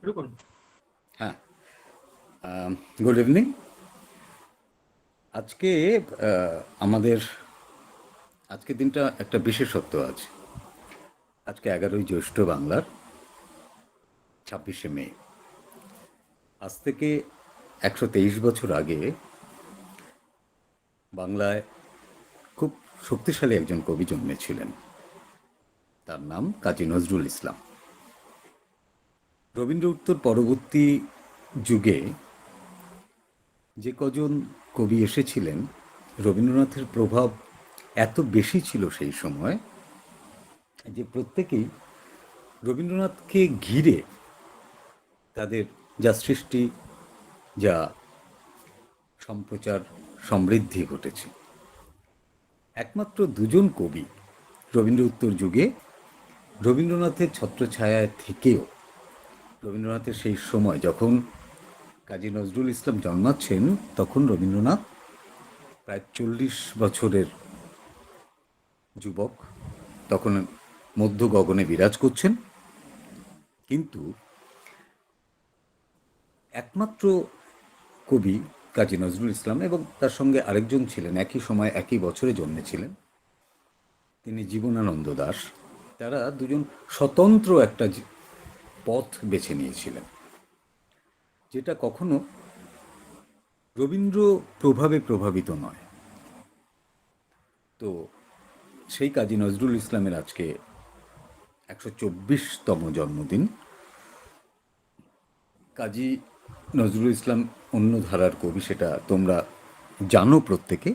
শুরু করুন। হ্যাঁ, গুড ইভিনিং। আজকে আমাদের আজকের দিনটা একটা বিশেষত্ব আছে। আজকে 11ই জ্যৈষ্ঠ বাংলার 26শে মে। আজ থেকে 123 বছর আগে বাংলায় খুব শক্তিশালী একজন কবি জন্মেছিলেন। তার নাম কাজী নজরুল ইসলাম। রবীন্দ্র উত্তর পরবর্তী যুগে যে কজন কবি এসেছিলেন, রবীন্দ্রনাথের প্রভাব এত বেশি ছিল সেই সময় যে প্রত্যেকেই রবীন্দ্রনাথকে ঘিরে তাদের যা সৃষ্টি, যা সম্প্রচার, সমৃদ্ধি ঘটেছে। একমাত্র দুজন কবি রবীন্দ্র উত্তর যুগে রবীন্দ্রনাথের ছত্রছায়ায় থেকেও, রবীন্দ্রনাথের সেই সময় যখন কাজী নজরুল ইসলাম জন্মাচ্ছেন তখন রবীন্দ্রনাথ প্রায় 40 বছরের যুবক, তখন মধ্য গগনে বিরাজ করছেন। কিন্তু একমাত্র কবি কাজী নজরুল ইসলাম এবং তার সঙ্গে আরেকজন ছিলেন, একই সময় একই বছরে জন্মেছিলেন, তিনি জীবনানন্দ দাশ। তারা দুজন স্বতন্ত্র একটা পথ বেছে নিয়েছিলেন, যেটা কখনো রবীন্দ্র প্রভাবে প্রভাবিত নয়। তো সেই কাজী নজরুল ইসলামের আজকে 124তম জন্মদিন। কাজী নজরুল ইসলাম অন্য ধারার কবি, সেটা তোমরা জানো প্রত্যেকে।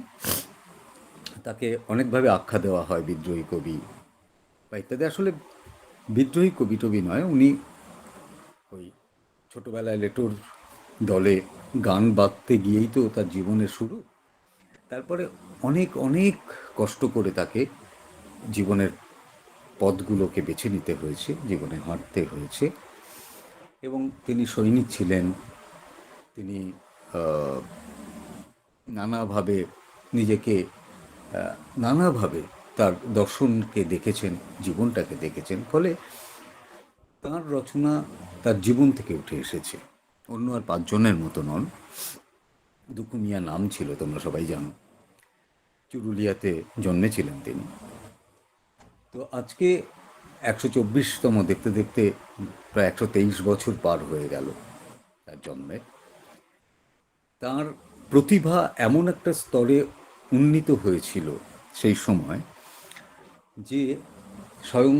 তাকে অনেকভাবে আখ্যা দেওয়া হয় বিদ্রোহী কবি বা ইত্যাদি। আসলে বিদ্রোহী কবি টবি নয়, উনি ওই ছোটবেলায় লেটোর দলে গান বাঁধতে গিয়েই তো তার জীবনের শুরু। তারপরে অনেক অনেক কষ্ট করে তাকে জীবনের পথগুলোকে বেছে নিতে হয়েছে, জীবনে হাঁটতে হয়েছে। এবং তিনি সৈনিক ছিলেন। তিনি নানাভাবে নিজেকে নানাভাবে তার দর্শনকে দেখেছেন, জীবনটাকে দেখেছেন। ফলে তাঁর রচনা তার জীবন থেকে উঠে এসেছে। অন্য আর পাঁচজনের মতো নন। দুখু মিয়া নাম ছিল, তোমরা সবাই জানো। চুরুলিয়াতে জন্মেছিলেন তিনি। তো আজকে 124তম, দেখতে দেখতে প্রায় 123 বছর পার হয়ে গেল তার জন্মে। তার প্রতিভা এমন একটা স্তরে উন্নীত হয়েছিল সেই সময় যে স্বয়ং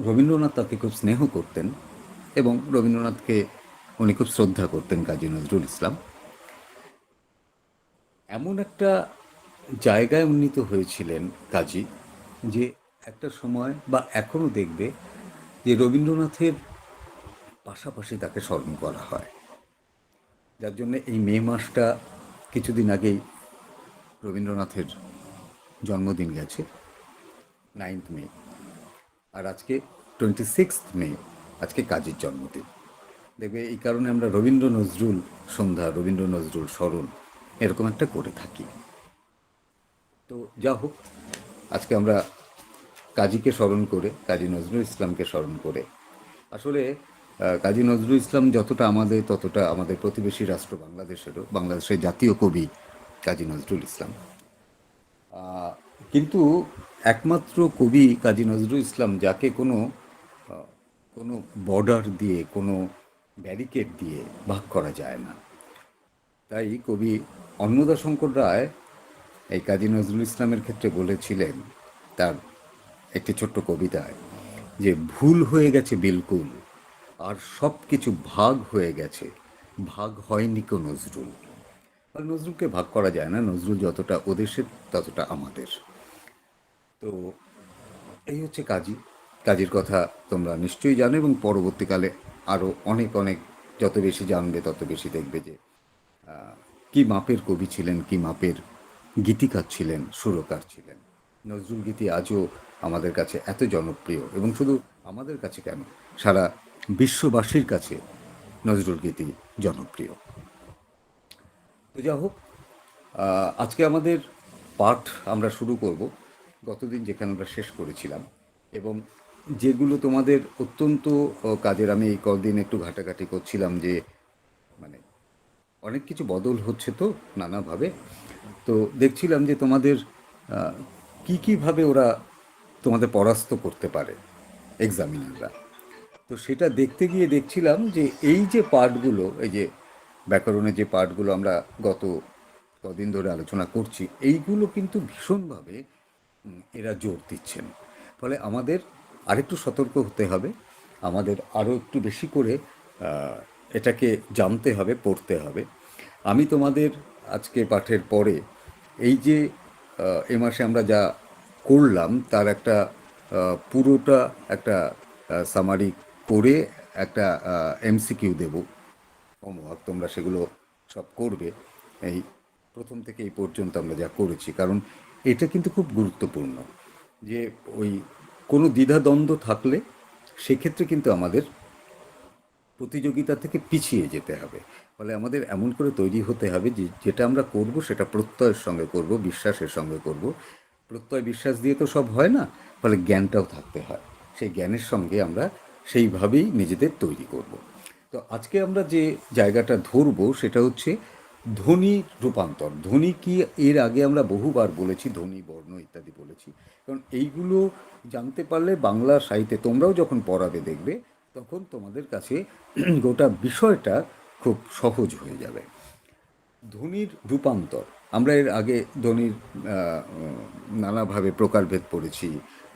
রবীন্দ্রনাথ তাকে খুব স্নেহ করতেন এবং রবীন্দ্রনাথকে উনি খুব শ্রদ্ধা করতেন, কাজী নজরুল ইসলাম। এমন একটা জায়গায় উন্নীত হয়েছিলেন কাজী, যে একটা সময় বা এখনও দেখবে যে রবীন্দ্রনাথের পাশাপাশি তাকে স্মরণ করা হয়। যার জন্য এই মে মাসটা, কিছুদিন আগেই রবীন্দ্রনাথের জন্মদিন গেছে, 9th মে, আর আজকে 26th মে, আজকে কাজীর জন্মদিন। দেখবে এই কারণে আমরা রবীন্দ্র নজরুল সন্ধ্যা, রবীন্দ্র নজরুল স্মরণ এরকম একটা করে থাকি। তো যা হোক, আজকে আমরা কাজীকে স্মরণ করে, কাজী নজরুল ইসলামকে স্মরণ করে, আসলে কাজী নজরুল ইসলাম যতটা আমাদের, ততটা আমাদের প্রতিবেশী রাষ্ট্র বাংলাদেশেরও, বাংলাদেশের জাতীয় কবি কাজী নজরুল ইসলাম। কিন্তু একমাত্র কবি কাজী নজরুল ইসলাম যাকে কোনো কোনো বর্ডার দিয়ে, কোনো ব্যারিকেড দিয়ে ভাগ করা যায় না। তাই কবি অন্নদাশঙ্কর রায় এই কাজী নজরুল ইসলামের ক্ষেত্রে বলেছিলেন তার একটি ছোট্ট কবিতায়, যে ভুল হয়ে গেছে বিলকুল, আর সব কিছু ভাগ হয়ে গেছে, ভাগ হয়নি কো নজরুল। আর নজরুলকে ভাগ করা যায় না, নজরুল যতটা ওদেশের ততটা আমাদের। তো এই হচ্ছে কাজী। কাজীর কথা তোমরা নিশ্চয়ই জানো এবং পরবর্তীকালে আরও অনেক অনেক, যত বেশি জানবে তত বেশি দেখবে যে কী মাপের কবি ছিলেন, কী মাপের গীতিকার ছিলেন, সুরকার ছিলেন। নজরুল গীতি আজও আমাদের কাছে এত জনপ্রিয়, এবং শুধু আমাদের কাছে কেন, সারা বিশ্ববাসীর কাছে নজরুল গীতি জনপ্রিয়। তো যা হোক, আজকে আমাদের পাঠ আমরা শুরু করব গতদিন যেখানে আমরা শেষ করেছিলাম। এবং যেগুলো তোমাদের অত্যন্ত কাজের, আমি এই কদিন একটু ঘাটাঘাটি করছিলাম যে মানে অনেক কিছু বদল হচ্ছে তো নানাভাবে। তো দেখছিলাম যে তোমাদের আহ, কি কীভাবে ওরা তোমাদের পরাস্ত করতে পারে এক্সামিনাররা। তো সেটা দেখতে গিয়ে দেখছিলাম যে এই যে পার্টগুলো, এই যে ব্যাকরণের যে পার্টগুলো আমরা গত কদিন ধরে আলোচনা করছি, এইগুলো কিন্তু ভীষণভাবে এরা জোর দিচ্ছেন। ফলে আমাদের আরেকটু সতর্ক হতে হবে, আমাদের আরও একটু বেশি করে আহ, এটাকে জানতে হবে, পড়তে হবে। আমি তোমাদের আজকে পাঠের পরে এই যে এ মাসে আমরা যা করলাম তার একটা পুরোটা একটা সামারি করে একটা এমসিকিউ দেব, হোমওয়ার্ক, তোমরা সেগুলো সব করবে। এই প্রথম থেকে এই পর্যন্ত আমরা যা করেছি, কারণ এটা কিন্তু খুব গুরুত্বপূর্ণ যে ওই কোনো দ্বিধাদ্বন্দ্ব থাকলে সেক্ষেত্রে কিন্তু আমাদের প্রতিযোগিতা থেকে পিছিয়ে যেতে হবে। ফলে আমাদের এমন করে তৈরি হতে হবে যে যেটা আমরা করব সেটা প্রত্যয়ের সঙ্গে করব, বিশ্বাসের সঙ্গে করব। প্রত্যয় বিশ্বাস দিয়ে তো সব হয় না, ফলে জ্ঞানটাও থাকতে হয়। সেই জ্ঞানের সঙ্গে আমরা সেইভাবেই নিজেদের তৈরি করব। তো আজকে আমরা যে জায়গাটা ধরবো সেটা হচ্ছে ধ্বনি রূপান্তর। ধ্বনি কি, এর আগে আমরা বহুবার বলেছি, ধ্বনি, বর্ণ ইত্যাদি বলেছি। কারণ এইগুলো জানতে পারলে বাংলা সাহিত্যে তোমরাও যখন পড়াবে দেখবে তখন তোমাদের কাছে গোটা বিষয়টা খুব সহজ হয়ে যাবে। ধ্বনির রূপান্তর, আমরা এর আগে ধ্বনির নানাভাবে প্রকারভেদ পড়েছি,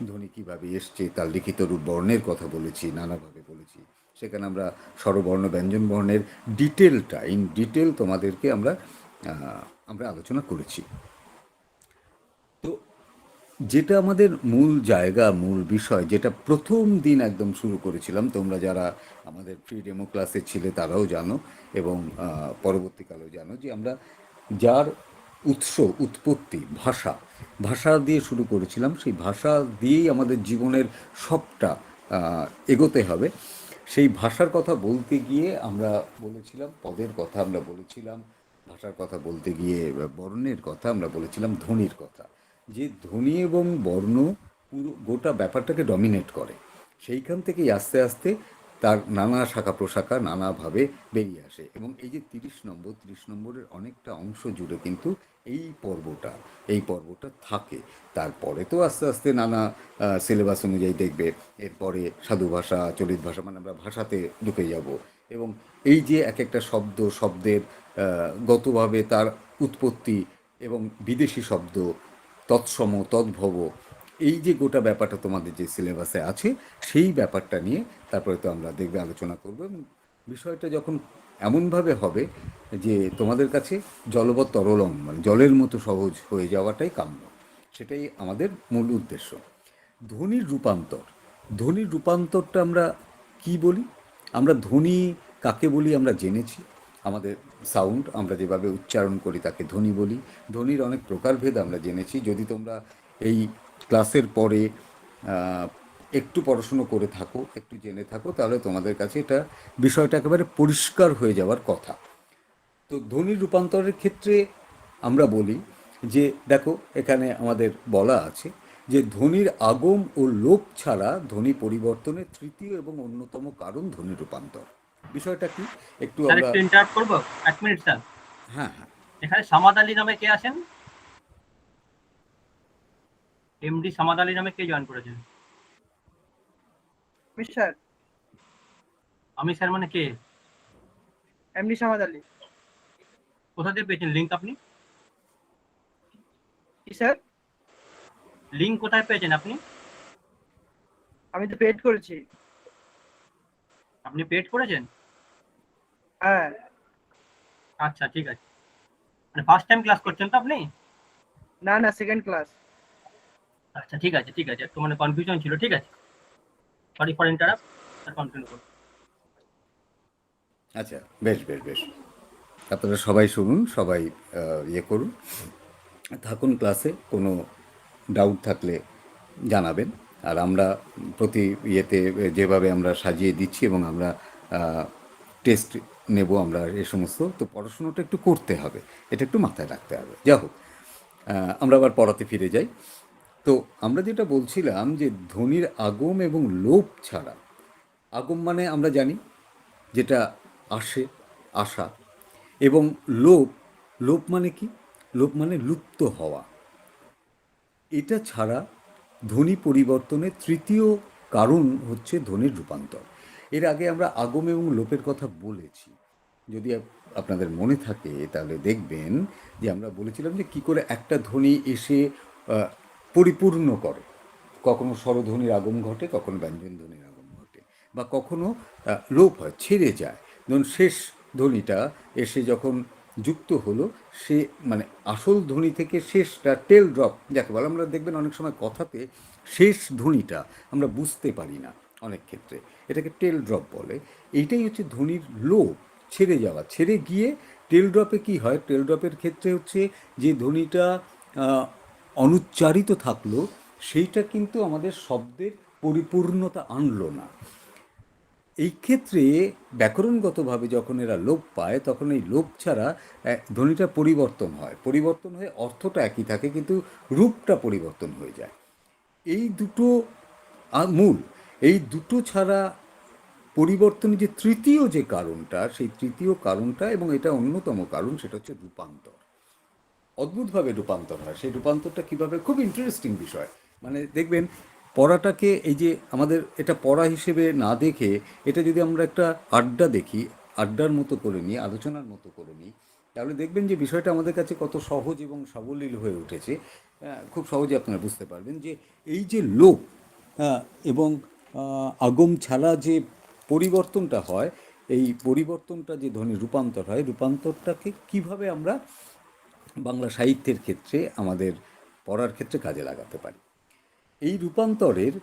ধ্বনি কীভাবে এসছে তার লিখিত রূপ বর্ণের কথা বলেছি, নানাভাবে বলেছি। সেখানে আমরা স্বরবর্ণ ব্যঞ্জন বর্ণের ডিটেলটা ইন ডিটেল তোমাদেরকে আমরা আলোচনা করেছি। তো যেটা আমাদের মূল জায়গা, মূল বিষয়, যেটা প্রথম দিন একদম শুরু করেছিলাম, তোমরা যারা আমাদের ফ্রি ডেমো ক্লাসে ছিলে তারাও জানো, এবং পরবর্তীকালেও জানো যে আমরা যার উৎস, উৎপত্তি, ভাষা, ভাষা দিয়ে শুরু করেছিলাম। সেই ভাষা দিয়েই আমাদের জীবনের সবটা এগোতে হবে। সেই ভাষার কথা বলতে গিয়ে আমরা বলেছিলাম পদের কথা, আমরা বলেছিলাম ভাষার কথা বলতে গিয়ে বর্ণের কথা, আমরা বলেছিলাম ধ্বনির কথা। যে ধ্বনি এবং বর্ণ পুরো গোটা ব্যাপারটাকে ডমিনেট করে, সেইখান থেকেই আস্তে আস্তে তার নানা শাখা প্রশাখা নানাভাবে বেরিয়ে আসে। এবং এই যে 30 নম্বরের অনেকটা অংশ জুড়ে কিন্তু এই পর্বটা থাকে। তারপরে তো আস্তে আস্তে নানা সিলেবাস অনুযায়ী দেখবে, এরপরে সাধু ভাষা, চলিত ভাষা, মানে আমরা ভাষাতে ঢুকে যাব। এবং এই যে এক একটা শব্দের গতভাবে তার উৎপত্তি, এবং বিদেশি শব্দ, তৎসম, তদ্ভব, এই যে গোটা ব্যাপারটা তোমাদের যে সিলেবাসে আছে, সেই ব্যাপারটা নিয়ে তারপরে তো আমরা দেখবে আলোচনা করব। এবং বিষয়টা যখন এমনভাবে হবে যে তোমাদের কাছে জলবৎ তরলং, মানে জলের মতো সহজ হয়ে যাওয়াটাই কাম্য, সেটাই আমাদের মূল উদ্দেশ্য। ধ্বনির রূপান্তর, ধ্বনির রূপান্তরটা আমরা কি বলি? আমরা ধ্বনি কাকে বলি আমরা জেনেছি। আমাদের সাউন্ড, আমরা যেভাবে উচ্চারণ করি তাকে ধ্বনি বলি। ধ্বনির অনেক প্রকারভেদ আমরা জেনেছি। যদি তোমরা এই ক্লাসের পরে একটু পড়াশুনো করে থাকো, একটু জেনে থাকো, তাহলে তোমাদের কাছে এটা বিষয়টা একেবারে পরিষ্কার হয়ে যাওয়ার কথা। তো ধ্বনির রূপান্তরের ক্ষেত্রে আমরা বলি যে দেখো, এখানে আমাদের বলা আছে যে ধ্বনির আগম ও লোপ ছাড়া ধ্বনি পরিবর্তনের তৃতীয় এবং অন্যতম কারণ ধ্বনি রূপান্তর। বিষয়টা কি একটু স্যার আমরা। একটু ইন্টারাপ্ট করবো, 1 মিনিট স্যার। হ্যাঁ, হ্যাঁ। এখানে সামাদ আলী নামে কে আছেন? এমডি সামাদ আলী নামে কে জয়েন করেছেন? স্যার, আমি স্যার মানে কে? এমডি সামাদ আলী। কোথা থেকে পেয়েছেন লিঙ্ক আপনি? কি স্যার? লিঙ্ক কোথায় পেয়েছেন আপনি? আমি তো পেড করেছি। আপনি পেড করেছেন? হ্যাঁ। আচ্ছা, ঠিক আছে। মানে ফার্স্ট টাইম ক্লাস করছেন তো আপনি? না না, সেকেন্ড ক্লাস। আচ্ছা, ঠিক আছে, ঠিক আছে, একটু মানে কনফিউশন ছিল। ঠিক আছে, sorry for interrupt, sir continue করুন। আচ্ছা, বেশ বেশ বেশ। আপনারা সবাই শুনুন, সবাই ইয়ে করুন, থাকুন ক্লাসে। কোনো ডাউট থাকলে জানাবেন। আর আমরা প্রতি ইয়েতে যেভাবে আমরা সাজিয়ে দিচ্ছি, এবং আমরা টেস্ট নেব আমরা এ সমস্ত, তো পড়াশুনোটা একটু করতে হবে, এটা একটু মাথায় রাখতে হবে। যা হোক, আমরা আবার পড়াতে ফিরে যাই। তো আমরা যেটা বলছিলাম যে ধ্বনির আগম এবং লোপ ছাড়া, আগম মানে আমরা জানি যেটা আসে, আসা, এবং লোপ, লোপ মানে কি? লোপ মানে লুপ্ত হওয়া। এটা ছাড়া ধ্বনি পরিবর্তনের তৃতীয় কারণ হচ্ছে ধ্বনির রূপান্তর। এর আগে আমরা আগম এবং লোপের কথা বলেছি। যদি আপনাদের মনে থাকে তাহলে দেখবেন যে আমরা বলেছিলাম যে কী করে একটা ধ্বনি এসে পরিপূর্ণ করে। কখনো স্বরধ্বনির আগম ঘটে, কখনো ব্যঞ্জন ধ্বনির আগম ঘটে, বা কখনো লোপ হয়, ছেড়ে যায়। ধরুন শেষ ধ্বনিটা এসে যখন যুক্ত হলো, সে মানে আসল ধ্বনি থেকে শেষটা টেল ড্রপ যাকে বলে, আমরা দেখবেন অনেক সময় কথাতে শেষ ধ্বনিটা আমরা বুঝতে পারি না অনেক ক্ষেত্রে, এটাকে টেল ড্রপ বলে। এইটাই হচ্ছে ধ্বনির লোপ, ছেড়ে যাওয়া। ছেড়ে গিয়ে টেল ড্রপে কী হয়? টেল ড্রপের ক্ষেত্রে হচ্ছে যে ধ্বনিটা অনুচ্চারিত থাকলো, সেইটা কিন্তু আমাদের শব্দের পরিপূর্ণতা আনলো না। এই ক্ষেত্রে ব্যাকরণগতভাবে যখন এরা লোপ পায়, তখন এই লোপ ছাড়া ধ্বনিটা পরিবর্তন হয়, পরিবর্তন হয়ে অর্থটা একই থাকে কিন্তু রূপটা পরিবর্তন হয়ে যায়। এই দুটো মূল, এই দুটো ছাড়া পরিবর্তনের যে তৃতীয় যে কারণটা, সেই তৃতীয় কারণটা, এবং এটা অন্যতম কারণ, সেটা হচ্ছে রূপান্তর। অদ্ভুতভাবে রূপান্তর হয়। সেই রূপান্তরটা কীভাবে, খুব ইন্টারেস্টিং বিষয়। মানে দেখবেন পড়াটাকে, এই যে আমাদের এটা পড়া হিসেবে না দেখে, এটা যদি আমরা একটা আড্ডা দেখি, আড্ডার মতো করে নিই, আলোচনার মতো করে নিই, তাহলে দেখবেন যে বিষয়টা আমাদের কাছে কত সহজ এবং সাবলীল হয়ে উঠেছে। খুব সহজে আপনারা বুঝতে পারবেন যে এই যে লোপ এবং আগম ছাড়া যে পরিবর্তনটা হয়, এই পরিবর্তনটা যে ধ্বনির রূপান্তর হয়, রূপান্তরটাকে কিভাবে আমরা বাংলা সাহিত্যের ক্ষেত্রে, আমাদের পড়ার ক্ষেত্রে কাজে লাগাতে পারি। এই রূপান্তরের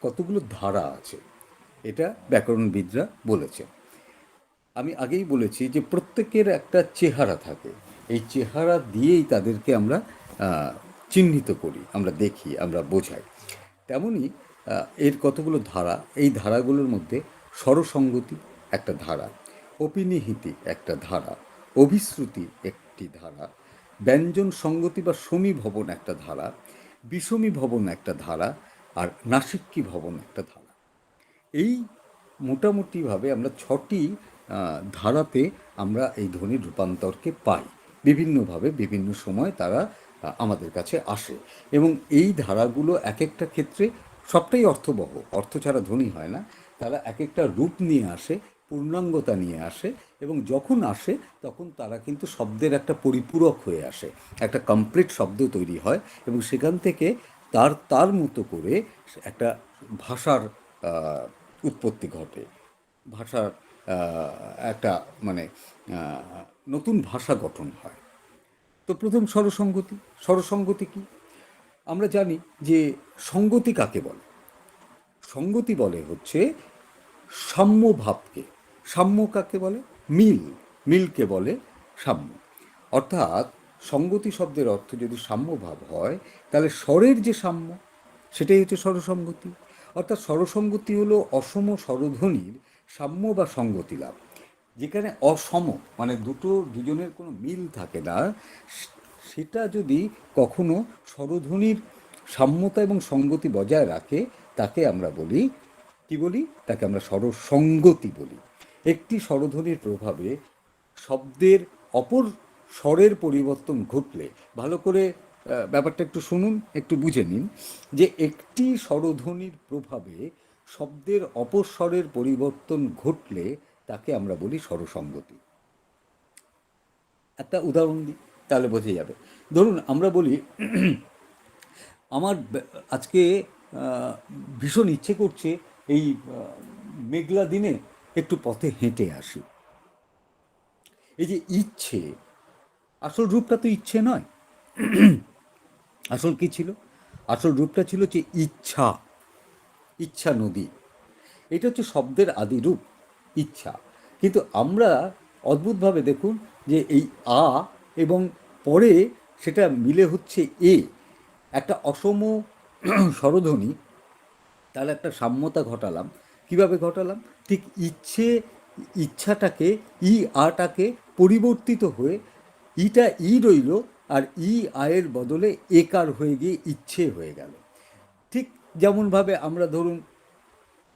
কতগুলো ধারা আছে, এটা ব্যাকরণবিদরা বলেছে। আমি আগেই বলেছি যে প্রত্যেকের একটা চেহারা থাকে, এই চেহারা দিয়েই তাদেরকে আমরা চিহ্নিত করি, আমরা দেখি, আমরা বোঝাই। তেমনই এর কতগুলো ধারা, এই ধারাগুলোর মধ্যে স্বরসঙ্গতি একটা ধারা, অপিনিহিতি একটা ধারা, অভিশ্রুতি একটি ধারা, ব্যঞ্জন সঙ্গতি বা সমীভবন একটা ধারা, বিষমীভবন একটা ধারা, আর নাসিক্যী ভবন একটা ধারা। এই মোটামুটিভাবে আমরা 6টি ধারাতে আমরা এই ধ্বনির রূপান্তরকে পাই। বিভিন্নভাবে বিভিন্ন সময় তারা আমাদের কাছে আসে, এবং এই ধারাগুলো এক একটা ক্ষেত্রে সবটাই অর্থবহ, অর্থ ছাড়া ধ্বনি হয় না। তারা এক একটা রূপ নিয়ে আসে, পূর্ণাঙ্গতা নিয়ে আসে, এবং যখন আসে তখন তারা কিন্তু শব্দের একটা পরিপূরক হয়ে আসে, একটা কমপ্লিট শব্দ তৈরি হয়, এবং সেখান থেকে তার মতো করে একটা ভাষার উৎপত্তি ঘটে। ভাষার একটা মানে নতুন ভাষা গঠন হয়। তো প্রথম স্বরসঙ্গতি। স্বরসঙ্গতি কি? আমরা জানি যে সঙ্গতি কাকে বলে। সঙ্গতি বলে হচ্ছে সাম্যভাবকে। সাম্য কাকে বলে? মিল, মিলকে বলে সাম্য। অর্থাৎ সঙ্গতি শব্দের অর্থ যদি সাম্যভাব হয়, তাহলে স্বরের যে সাম্য, সেটাই হচ্ছে স্বরসঙ্গতি। অর্থাৎ স্বরসঙ্গতি হলো অসম স্বরধ্বনির সাম্য বা সঙ্গতি লাভ। যেখানে অসম মানে দুজনের কোনো মিল থাকে না, সেটা যদি কখনো স্বরধ্বনির সাম্যতা এবং সঙ্গতি বজায় রাখে, তাকে আমরা বলি, কি বলি? তাকে আমরা স্বরসঙ্গতি বলি। একটি স্বরধ্বনির প্রভাবে শব্দের অপর স্বরের পরিবর্তন ঘটলে, ভালো করে ব্যাপারটা একটু শুনুন, একটু বুঝে নিন, যে একটি স্বরধ্বনির প্রভাবে শব্দের অপর স্বরের পরিবর্তন ঘটলে তাকে আমরা বলি স্বরসঙ্গতি। একটা উদাহরণ দিই, তাহলে বোঝা যাবে। ধরুন আমরা বলি, আমার আজকে ভীষণ ইচ্ছে করছে এই মেঘলা দিনে একটু পথে হেঁটে আসি। এই যে ইচ্ছে, আসল রূপটা তো ইচ্ছে নয়। আসল কি ছিল? আসল রূপটা ছিল যে ইচ্ছা, ইচ্ছা নদী। এটা হচ্ছে শব্দের আদি রূপ, ইচ্ছা। কিন্তু আমরা অদ্ভুতভাবে দেখুন যে এই আ এবং পরে সেটা মিলে হচ্ছে এ, একটা অসম স্বরধ্বনি। তাহলে একটা সাম্যতা ঘটালাম। কিভাবে ঘটালাম? ঠিক ইচ্ছাটাকে, আটাকে পরিবর্তিত হয়ে ইটা রইল, আর ই আয়ের বদলে একার হয়ে গিয়ে ইচ্ছে হয়ে গেল। ঠিক যেমনভাবে আমরা ধরুন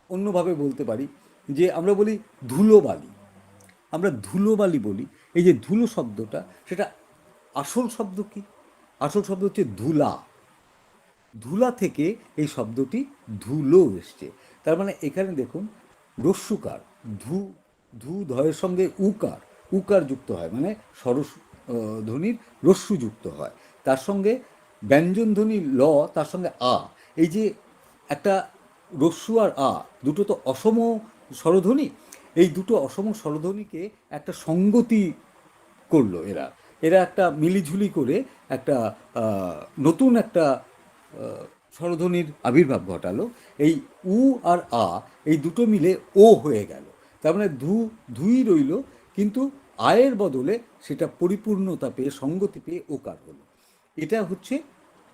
অন্যভাবে বলতে পারি যে আমরা বলি ধুলোবালি, আমরা ধুলোবালি বলি। এই যে ধুলো শব্দটা, সেটা আসল শব্দ কি? আসল শব্দ হচ্ছে ধুলা। ধুলা থেকে এই শব্দটি ধুলো এসছে। তার মানে এখানে দেখুন রস্যুকার, ধু, ধু ধয়ের সঙ্গে উকার, উকার যুক্ত হয়, মানে সরস ধ্বনির রস্যু যুক্ত হয়, তার সঙ্গে ব্যঞ্জন ধ্বনি ল, তার সঙ্গে আ। এই যে একটা রস্যু আর আ, দুটো তো অসম স্বরধ্বনি, এই দুটো অসম স্বরধ্বনিকে একটা সঙ্গতি করলো এরা, এরা একটা মিলিঝুলি করে একটা নতুন একটা স্বরধ্বনির আবির্ভাব ঘটালো। এই উ আর আ, এই দুটো মিলে ও হয়ে গেল। তার মানে ধুই রইল, কিন্তু আয়ের বদলে সেটা পরিপূর্ণতা পেয়ে, সঙ্গতি পেয়ে ওকার হলো। এটা হচ্ছে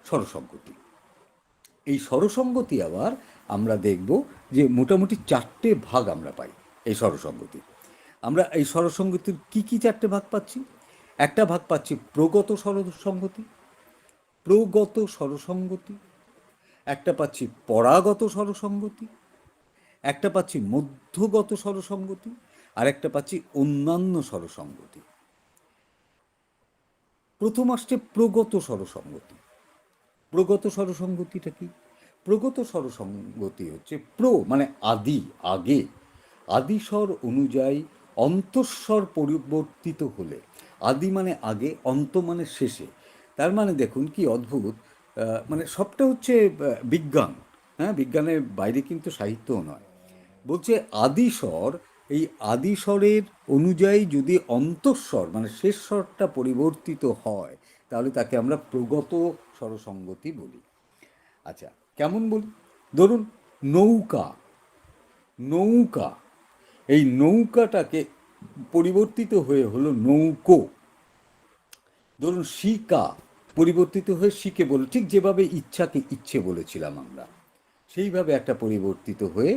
স্বরসঙ্গতি। এই স্বরসঙ্গতি আবার আমরা দেখব যে মোটামুটি 4টে ভাগ আমরা পাই এই স্বরসঙ্গতি। আমরা এই স্বরসঙ্গতির কি 4টে ভাগ পাচ্ছি? একটা ভাগ পাচ্ছি প্রগত স্বরসঙ্গতি, প্রগত স্বরসঙ্গতি, একটা পাচ্ছি পরাগত স্বরসঙ্গতি, একটা পাচ্ছি মধ্যগত স্বরসঙ্গতি, আর একটা পাচ্ছি অন্যান্য স্বরসঙ্গতি। প্রথম আসছে প্রগত স্বরসঙ্গতি। প্রগত স্বরসঙ্গতিটা কি? প্রগত স্বরসঙ্গতি হচ্ছে মানে আদি, আগে, আদিস্বর অনুযায়ী অন্তঃস্বর পরিবর্তিত হলে, আদি মানে আগে, অন্ত মানে শেষে। তার মানে দেখুন কি অদ্ভুত, মানে সবটা হচ্ছে বিজ্ঞান, হ্যাঁ, বিজ্ঞানের বাইরে কিন্তু সাহিত্যও নয়। বলছে আদিস্বর, এই আদিস্বরের অনুযায়ী যদি অন্তঃস্বর মানে শেষ স্বরটা পরিবর্তিত হয়, তাহলে তাকে আমরা প্রগত স্বরসঙ্গতি বলি। আচ্ছা, কেমন বলি? ধরুন নৌকা, নৌকা, এই নৌকাটাকে পরিবর্তিত হয়ে হলো নৌকো। ধরুন শিকা, পরিবর্তিত হয়ে শিকে বলো, ঠিক যেভাবে ইচ্ছাকে ইচ্ছে বলেছিলাম আমরা, সেইভাবে একটা পরিবর্তিত হয়ে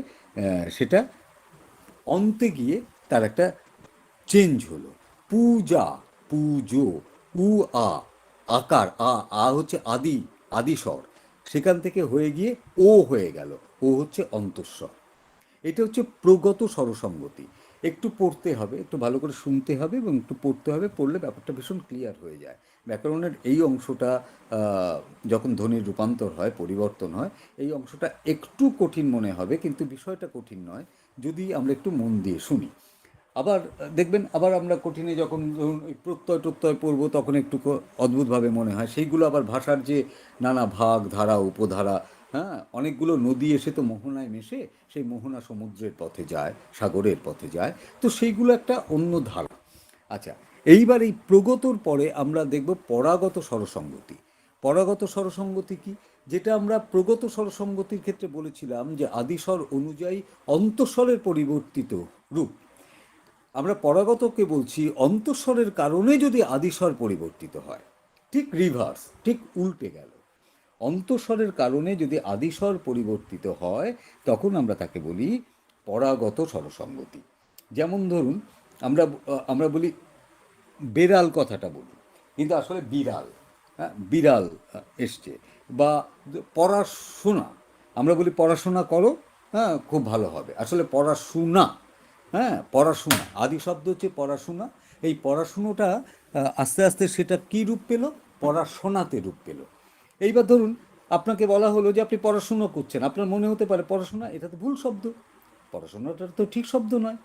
সেটা অন্তে গিয়ে তার একটা চেঞ্জ হলো। পূজা, পুজো, উ আ, আকার, আ হচ্ছে আদি, আদিস্বর, সেখান থেকে হয়ে গিয়ে ও হয়ে গেল, ও হচ্ছে অন্তঃস্বর। এটা হচ্ছে প্রগত স্বরসঙ্গতি। একটু পড়তে হবে, একটু ভালো করে শুনতে হবে এবং একটু পড়তে হবে, পড়লে ব্যাপারটা ভীষণ ক্লিয়ার হয়ে যায়। ব্যাকরণের এই অংশটা যখন ধ্বনির রূপান্তর হয়, পরিবর্তন হয়, এই অংশটা একটু কঠিন মনে হবে, কিন্তু বিষয়টা কঠিন নয় যদি আমরা একটু মন দিয়ে শুনি। আবার দেখবেন, আবার আমরা কঠিনে যখন ধরুন ওই প্রত্যয় টত্যয় পড়বো, তখন একটু অদ্ভুতভাবে মনে হয়। সেইগুলো আবার ভাষার যে নানা ভাগ, ধারা, উপধারা, হ্যাঁ, অনেকগুলো নদী এসে তো মোহনায় মেশে, সেই মোহনা সমুদ্রের পথে যায়, সাগরের পথে যায়, তো সেইগুলো একটা অন্য ধারা। আচ্ছা, এইবার এই প্রগতর পরে আমরা দেখব পরাগত স্বরসঙ্গতি। পরাগত স্বরসঙ্গতি কি? যেটা আমরা প্রগত স্বরসঙ্গতির ক্ষেত্রে বলেছিলাম যে আদিস্বর অনুযায়ী অন্তঃস্বরের পরিবর্তিত রূপ। আমরা পরাগতকে বলছি অন্তঃস্বরের কারণে যদি আদিস্বর পরিবর্তিত হয়, ঠিক রিভার্স, ঠিক উল্টে গেল। অন্তঃস্বরের কারণে যদি আদিস্বর পরিবর্তিত হয়, তখন আমরা তাকে বলি পরাগত স্বরসঙ্গতি। যেমন ধরুন আমরা আমরা বলি বেড়াল, কথাটা বলি, কিন্তু আসলে বিড়াল, হ্যাঁ, বিড়াল এসছে। বা পড়াশোনা, আমরা বলি পড়াশোনা করো, হ্যাঁ, খুব ভালো হবে, আসলে পড়াশোনা, হ্যাঁ, পড়াশোনা, আদি শব্দ হচ্ছে পড়াশোনা। এই পড়াশুনোটা আস্তে আস্তে সেটা কী রূপ পেল? পড়াশোনাতে রূপ পেল। এইবার ধরুন আপনাকে বলা হলো যে আপনি পড়াশুনো করছেন, আপনার মনে হতে পারে পড়াশোনা, এটা তো ভুল শব্দ, পড়াশোনাটা তো ঠিক শব্দ নয়।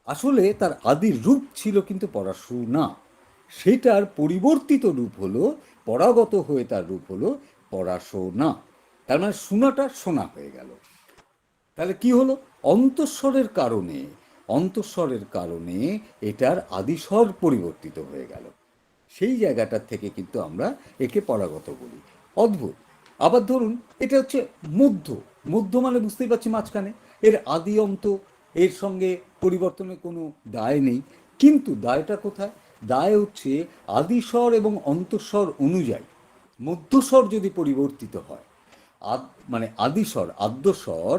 আসলে তার আদির রূপ ছিল কিন্তু পড়াশোনা, সেটার পরিবর্তিত রূপ হলো, পরাগত হয়ে তার রূপ হলো পড়াশোনা। তার মানে শোনাটা শোনা হয়ে গেল। তাহলে কি হলো? অন্তঃস্বরের কারণে, অন্তঃস্বরের কারণে এটার আদিস্বর পরিবর্তিত হয়ে গেল। সেই জায়গাটার থেকে কিন্তু আমরা একে পরাগত বলি। অদ্ভুত। আবার ধরুন এটা হচ্ছে মধ্য, মধ্য মানে বুঝতেই পারছি মাঝখানে, এর আদি অন্ত, এর সঙ্গে পরিবর্তনের কোনো দায় নেই। কিন্তু দায়টা কোথায়? দায় হচ্ছে আদিস্বর এবং অন্তঃস্বর অনুযায়ী মধ্যস্বর যদি পরিবর্তিত হয়, মানে আদিস্বর, আদ্যস্বর,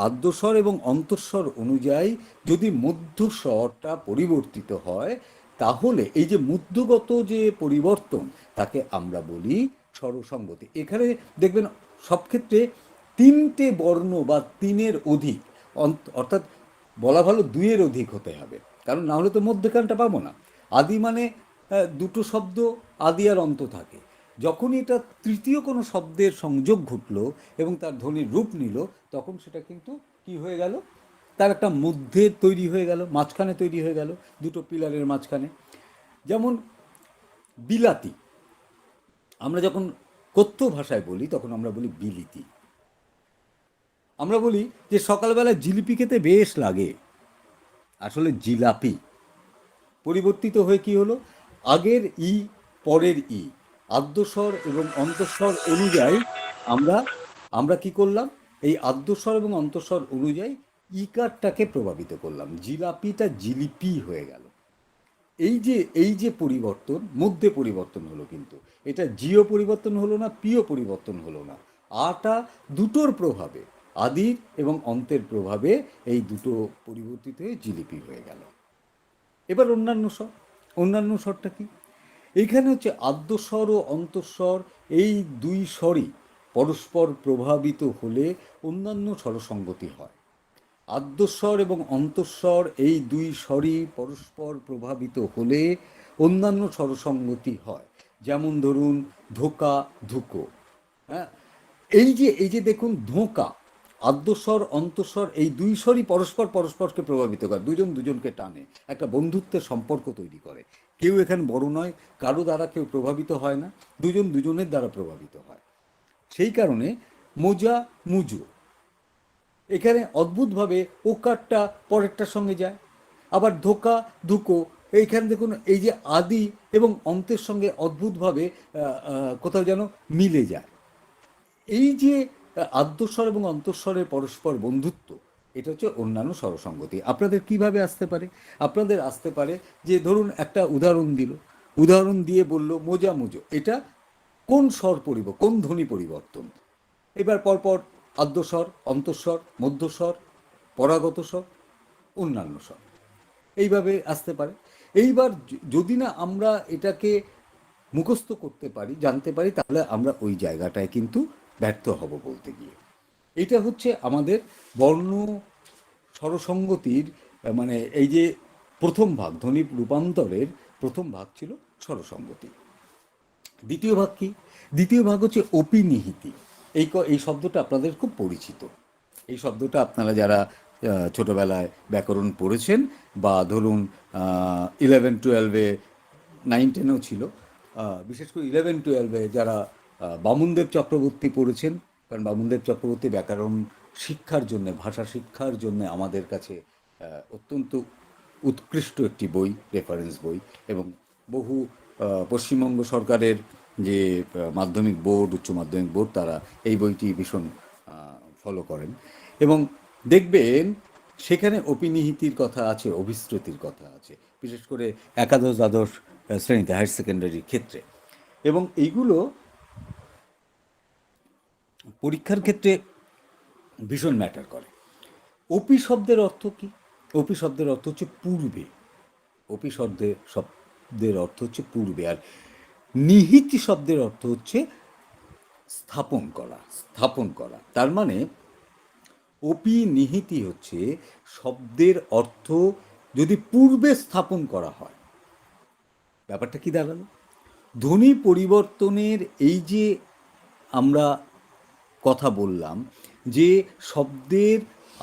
আদ্যস্বর এবং অন্তঃস্বর অনুযায়ী যদি মধ্যস্বরটা পরিবর্তিত হয়, তাহলে এই যে মুদ্রাগত যে পরিবর্তন, তাকে আমরা বলি স্বরসঙ্গতি। এখানে দেখবেন সব ক্ষেত্রে তিনটে বর্ণ বা তিনের অধিক, অর্থাৎ বলা ভালো দুইয়ের অধিক হতে হবে, কারণ না হলে তো মধ্যখানটা পাবো না। আদি মানে দুটো শব্দ আদি আর অন্ত থাকে। যখনই এটা তৃতীয় কোনো শব্দের সংযোগ ঘটলো এবং তার ধ্বনির রূপ নিল, তখন সেটা কিন্তু কি হয়ে গেল, তার একটা মধ্যে তৈরি হয়ে গেল, মাঝখানে তৈরি হয়ে গেল, দুটো পিলারের মাঝখানে। যেমন বিলাতি, আমরা যখন কথ্য ভাষায় বলি তখন আমরা বলি বিলিতি। আমরা বলি যে সকালবেলা জিলিপি খেতে বেশ লাগে, আসলে জিলাপি। পরিবর্তিত হয়ে কি হলো, আগের ই পরের ই, আদ্যস্বর এবং অন্তঃস্বর অনুযায়ী আমরা আমরা কি করলাম, এই আদ্যস্বর এবং অন্তঃস্বর অনুযায়ী ইকারটাকে প্রভাবিত করলাম, জিলাপিটা জিলিপি হয়ে গেল। এই যে পরিবর্তন, মধ্যে পরিবর্তন হলো, কিন্তু এটা জিও পরিবর্তন হলো না, পিও পরিবর্তন হলো না। আটা দুটোর প্রভাবে, আদির এবং অন্তের প্রভাবে এই দুটো পরিবর্তিত হয়ে জিলিপি হয়ে গেল। এবার অন্যান্য স্বরটা কি, এইখানে হচ্ছে আদ্যস্বর ও অন্তঃস্বর, এই দুই স্বরই পরস্পর প্রভাবিত হলে অন্যান্য স্বরসঙ্গতি হয়। আদ্যস্বর এবং অন্তঃস্বর এই দুই স্বরই পরস্পর প্রভাবিত হলে অন্যান্য স্বরসঙ্গতি হয়। যেমন ধরুন ধোকা, ধুকো। হ্যাঁ, এই যে দেখুন ধোঁকা, আদ্যস্বর অন্তঃস্বর এই দুই স্বরই পরস্পরকে প্রভাবিত করে, দুজন দুজনকে টানে, একটা বন্ধুত্বের সম্পর্ক তৈরি করে। কেউ এখানে বড় নয়, কারো দ্বারা কেউ প্রভাবিত হয় না, দুজন দুজনের দ্বারা প্রভাবিত হয়। সেই কারণে মোজা, মুজো, এখানে অদ্ভুতভাবে ওকারটা পরেরটার সঙ্গে যায়। আবার ধোকা, ধুকো, এইখানে দেখুন এই যে আদি এবং অন্তের সঙ্গে অদ্ভুতভাবে কোথাও যেন মিলে যায়। এই যে আদ্যস্বর এবং অন্তঃস্বরের পরস্পর বন্ধুত্ব, এটা হচ্ছে অন্যান্য স্বরসঙ্গতি। আপনাদের কিভাবে আসতে পারে, আপনাদের আসতে পারে যে ধরুন একটা উদাহরণ দিয়ে বলল মোজা মুজো, এটা কোন স্বর কোন ধ্বনি পরিবর্তন। এবার পরপর আদ্যস্বর, অন্তঃস্বর, মধ্যস্বর, পরাগত স্বর, অন্যান্য স্বর, এইভাবে আসতে পারে। এইবার যদি না আমরা এটাকে মুখস্থ করতে পারি, জানতে পারি, তাহলে আমরা ওই জায়গাটায় কিন্তু ব্যর্থ হব বলতে গিয়ে। এটা হচ্ছে আমাদের বর্ণ স্বরসঙ্গতির মানে এই যে প্রথম ভাগ, ধ্বনি রূপান্তরের প্রথম ভাগ ছিল স্বরসঙ্গতি। দ্বিতীয় ভাগ কি, দ্বিতীয় ভাগ হচ্ছে অপিনিহিতি। এই শব্দটা আপনাদের খুব পরিচিত। এই শব্দটা আপনারা যারা ছোটোবেলায় ব্যাকরণ পড়েছেন, বা ধরুন 11-12-এ, 9-10-এও ছিল, বিশেষ করে 11-12-এ যারা বামুনদেব চক্রবর্তী পড়েছেন, কারণ বামুনদেব চক্রবর্তী ব্যাকরণ শিক্ষার জন্যে, ভাষা শিক্ষার জন্যে আমাদের কাছে অত্যন্ত উৎকৃষ্ট একটি বই, রেফারেন্স বই। এবং বহু পশ্চিমবঙ্গ সরকারের যে মাধ্যমিক বোর্ড, উচ্চ মাধ্যমিক বোর্ড, তারা এই বইটি ভীষণ ফলো করেন। এবং দেখবেন সেখানে অপিনিহিতির কথা আছে, অভিশ্রুতির কথা আছে, বিশেষ করে একাদশ দ্বাদশ শ্রেণীতে, হায়ার সেকেন্ডারির ক্ষেত্রে। এবং এইগুলো পরীক্ষার ক্ষেত্রে ভীষণ ম্যাটার করে। অপি শব্দের অর্থ কি, অপি শব্দের অর্থ হচ্ছে পূর্বে। অপি শব্দের অর্থ হচ্ছে পূর্বে। আর নিহিতি শব্দের অর্থ হচ্ছে স্থাপন করা। তার মানে অপি নিহিতি হচ্ছে শব্দের অর্থ যদি পূর্বে স্থাপন করা হয়। ব্যাপারটা কি দাঁড়ালো, ধ্বনি পরিবর্তনের এই যে আমরা কথা বললাম, যে শব্দের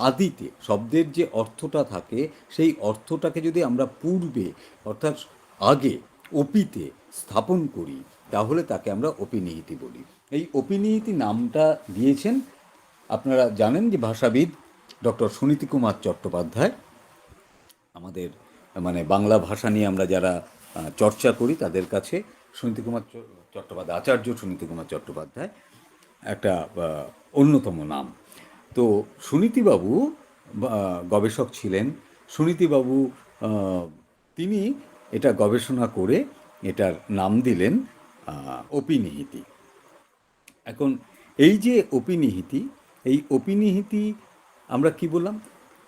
আদিতে শব্দের যে অর্থটা থাকে, সেই অর্থটাকে যদি আমরা পূর্বে, অর্থাৎ আগে, অপিতে স্থাপন করি, তাহলে তাকে আমরা অপিনিহিতি বলি। এই অপিনিহিতি নামটা দিয়েছেন, আপনারা জানেন যে ভাষাবিদ ডক্টর সুনীতি কুমার চট্টোপাধ্যায়। আমাদের মানে বাংলা ভাষা নিয়ে আমরা যারা চর্চা করি, তাদের কাছে সুনীতি কুমার চট্টোপাধ্যায়, আচার্য সুনীতি কুমার চট্টোপাধ্যায় একটা অন্যতম নাম। তো সুনীতিবাবু গবেষক ছিলেন। সুনীতিবাবু তিনি এটা গবেষণা করে এটার নাম দিলেন অপিনিহিতি। এখন এই যে অপিনিহিতি, এই অপিনিহিতি আমরা কি বললাম,